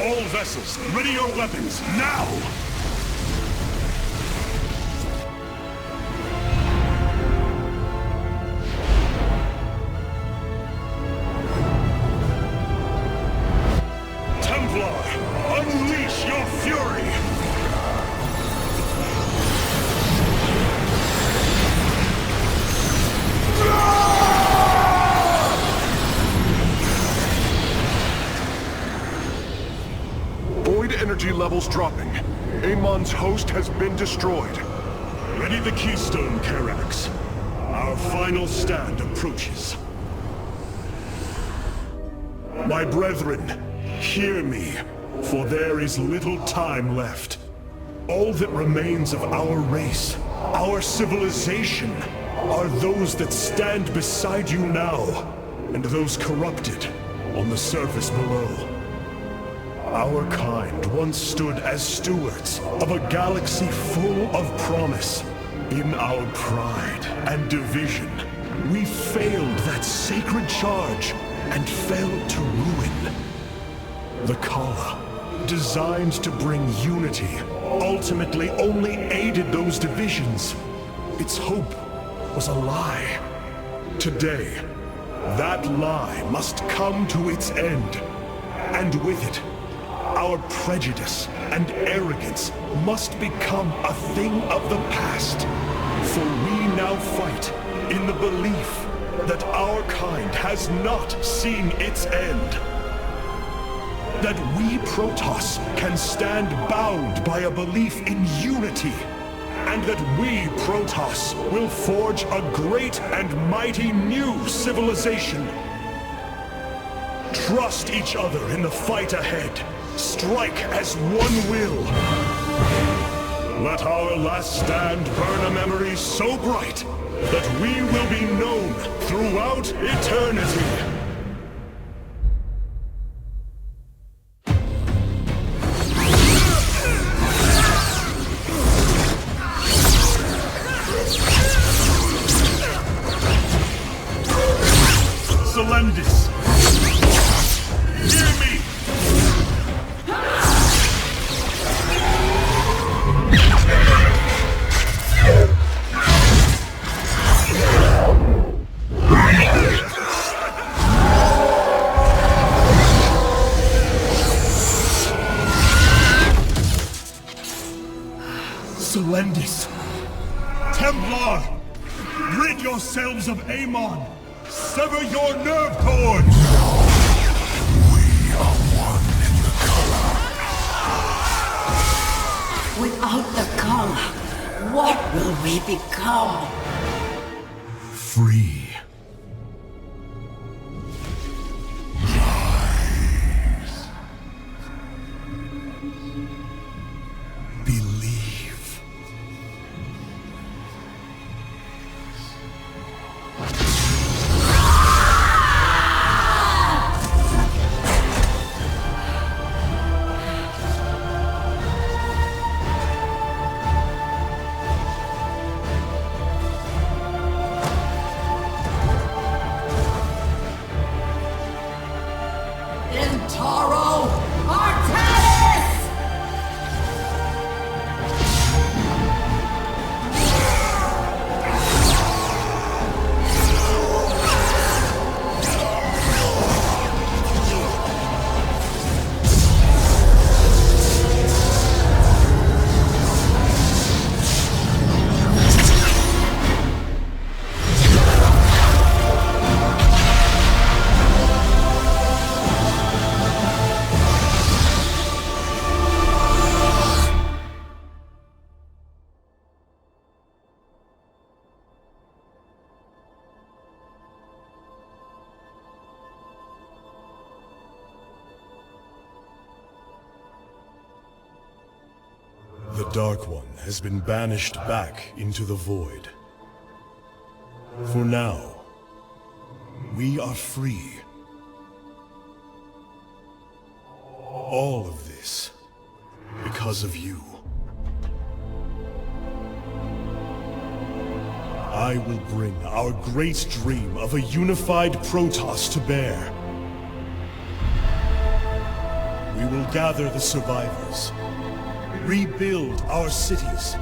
All vessels, ready your weapons, now! Unleash your fury! Void energy levels dropping. Amon's host has been destroyed. Ready the Keystone, Karax. Our final stand approaches. My brethren, hear me. For there is little time left. All that remains of our race, our civilization, are those that stand beside you now, and those corrupted on the surface below. Our kind once stood as stewards of a galaxy full of promise. In our pride and division, we failed that sacred charge and fell to ruin. The Kala, designed to bring unity, ultimately only aided those divisions. Its hope was a lie. Today, that lie must come to its end. And with it, our prejudice and arrogance must become a thing of the past. For we now fight in the belief that our kind has not seen its end. That we Protoss can stand bound by a belief in unity, and that we Protoss will forge a great and mighty new civilization. Trust each other in the fight ahead. Strike as one will. Let our last stand burn a memory so bright that we will be known throughout eternity. Solendis! Hear me! Solendis! Templar! Rid yourselves of Amon! Sever your nerve cords! We are one in the color. Without the color, what will we become? Free. Rise. Believe. The Dark One has been banished back into the void. For now, we are free. All of this because of you. I will bring our great dream of a unified Protoss to bear. We will gather the survivors, rebuild our cities.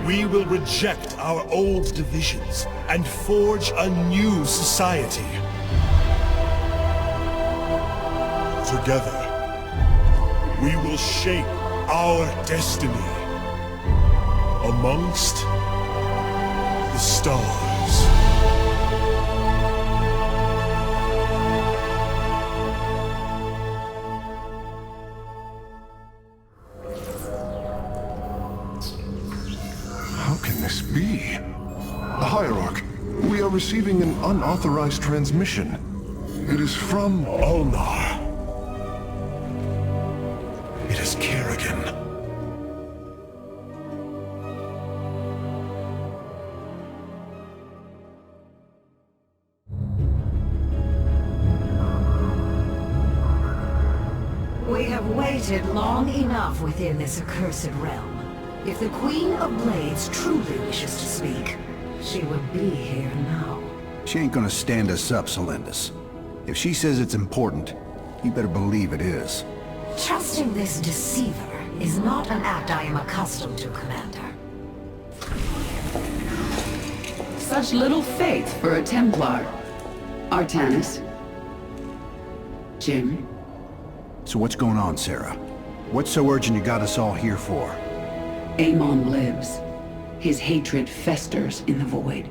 We will reject our old divisions and forge a new society. Together, we will shape our destiny amongst the stars. How can this be? Hierarch, we are receiving an unauthorized transmission. It is from Ulnar. It is Kerrigan. We have waited long enough within this accursed realm. If the Queen of Blades truly wishes to speak, she would be here now. She ain't gonna stand us up, Solendis. If she says it's important, you better believe it is. Trusting this deceiver is not an act I am accustomed to, Commander. Such little faith for a Templar. Artanis. Jim. So what's going on, Sarah? What's so urgent you got us all here for? Amon lives. His hatred festers in the void.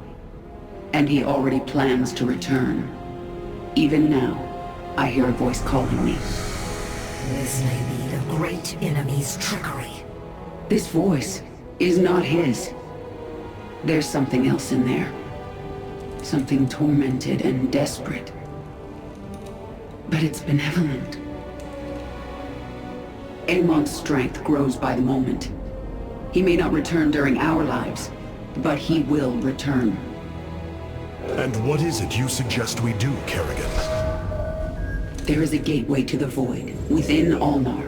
And he already plans to return. Even now, I hear a voice calling me. This may be the great enemy's trickery. This voice is not his. There's something else in there. Something tormented and desperate. But it's benevolent. Amon's strength grows by the moment. He may not return during our lives, but he will return. And what is it you suggest we do, Kerrigan? There is a gateway to the void within Alnar.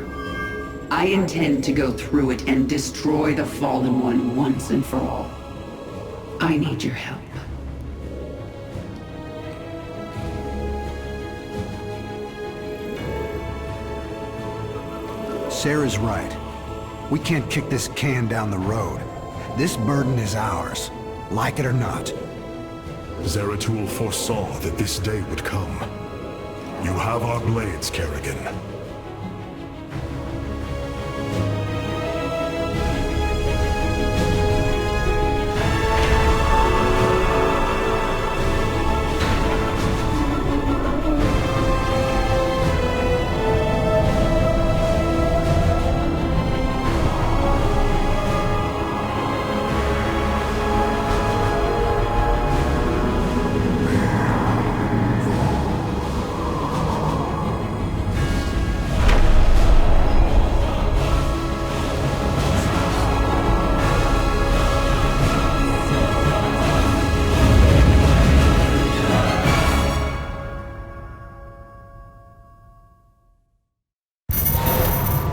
I intend to go through it and destroy the Fallen One once and for all. I need your help. Sarah's right. We can't kick this can down the road. This burden is ours, like it or not. Zeratul foresaw that this day would come. You have our blades, Kerrigan.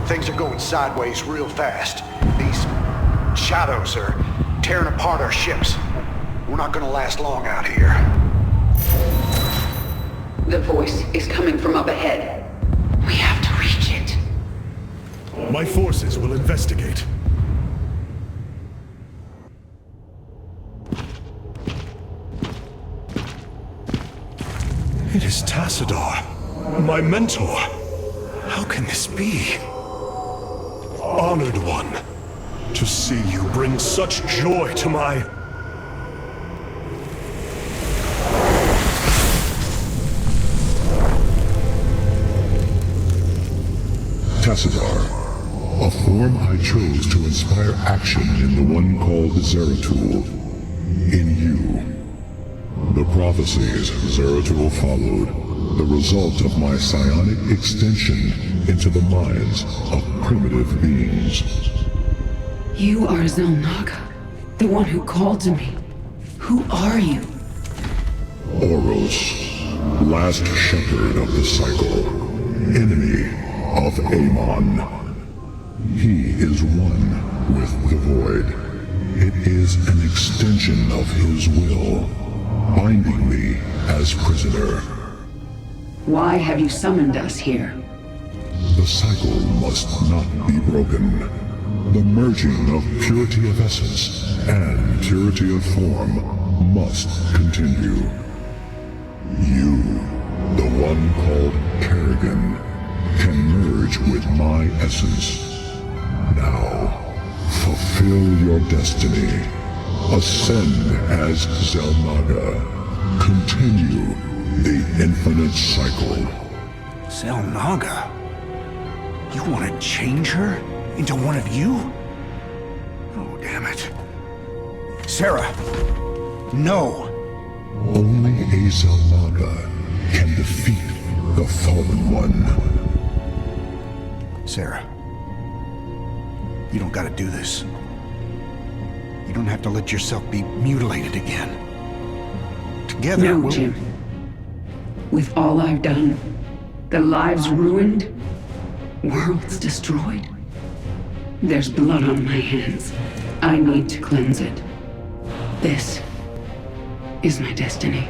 Things are going sideways real fast. These shadows are tearing apart our ships. We're not gonna last long out here. The voice is coming from up ahead. We have to reach it. My forces will investigate. It is Tassadar, my mentor. How can this be? Honored one, to see you bring such joy to my... Tassadar, a form I chose to inspire action in the one called Zeratul, in you. The prophecies Zeratul followed, the result of my psionic extension into the minds of primitive beings. You are Xel'Naga, the one who called to me. Who are you? Oros, last shepherd of the cycle, enemy of Amon. He is one with the void. It is an extension of his will, binding me as prisoner. Why have you summoned us here? The cycle must not be broken. The merging of purity of essence and purity of form must continue. You, the one called Kerrigan, can merge with my essence. Now, fulfill your destiny. Ascend as Xel'Naga. Continue the infinite cycle. Xel'Naga? You want to change her into one of you? Oh, damn it. Sarah, no. Only a Xel'Naga can defeat the Fallen One. Sarah, you don't gotta do this. You don't have to let yourself be mutilated again. Together, No, we'll... Jim. With all I've done, the lives ruined, worlds destroyed. There's blood on my hands. I need to cleanse it. This is my destiny.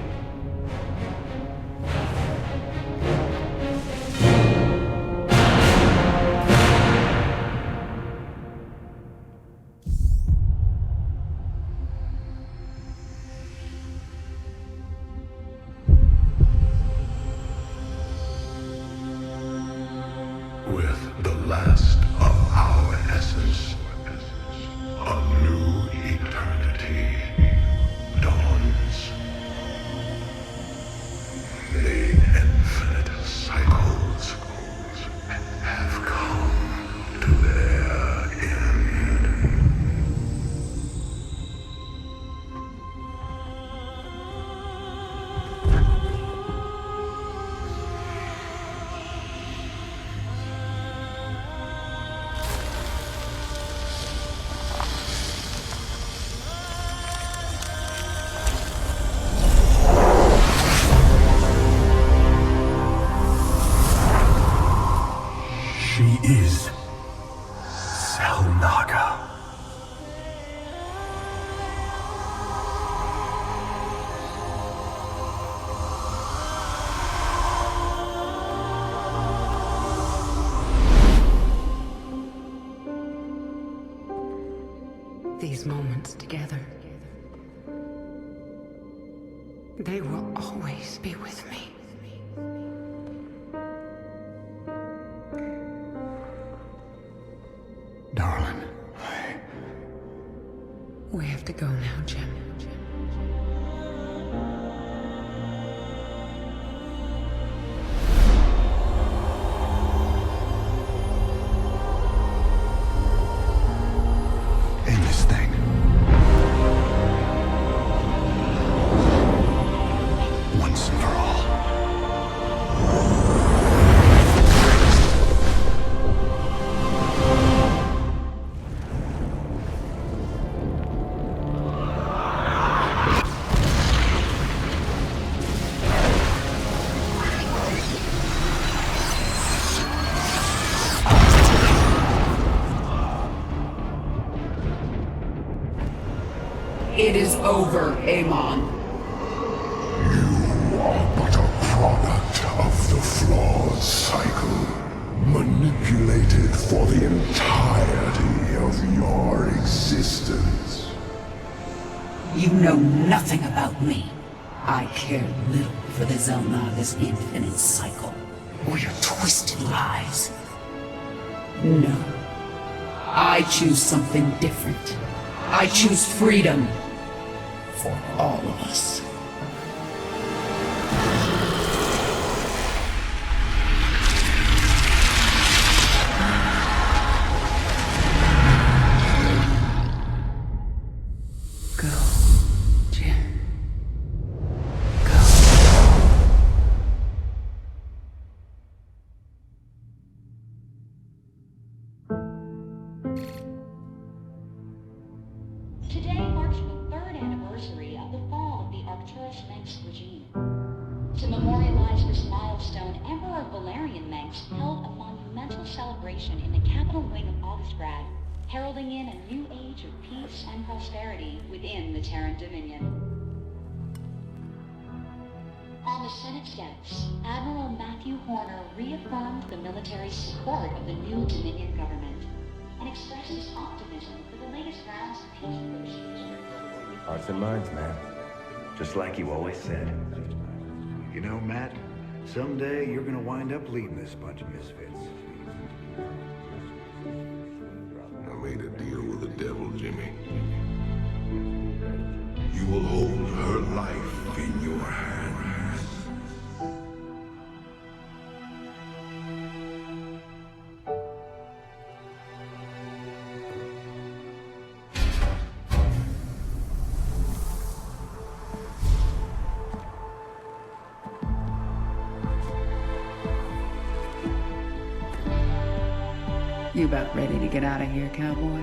With the last of our essence, a new eternity dawns. these moments together. They will always be with me. Darling, We have to go now, Jim. End this thing. Once and for all. It is over, Amon. You are but a product of the flawed cycle, manipulated for the entirety of your existence. You know nothing about me. I care little for the Xelnaga's infinite cycle, or your twisted lies. No. I choose something different. I choose freedom. For all of us. Go, Jim. Go. Today marks the third anniversary of the fall of the Arcturus Manx regime. To memorialize this milestone, Emperor Valerian Manx held a monumental celebration in the capital wing of Augustgrad, heralding in a new age of peace and prosperity within the Terran Dominion. On the Senate steps, Admiral Matthew Horner reaffirmed the military support of the new Dominion government and expressed his optimism for the latest rounds of peace negotiations. Hearts and minds, man. Just like you always said. You know, Matt, someday you're gonna wind up leading this bunch of misfits. I made a deal with the devil, Jimmy. You will hold her life in your hands. You about ready to get out of here, cowboy?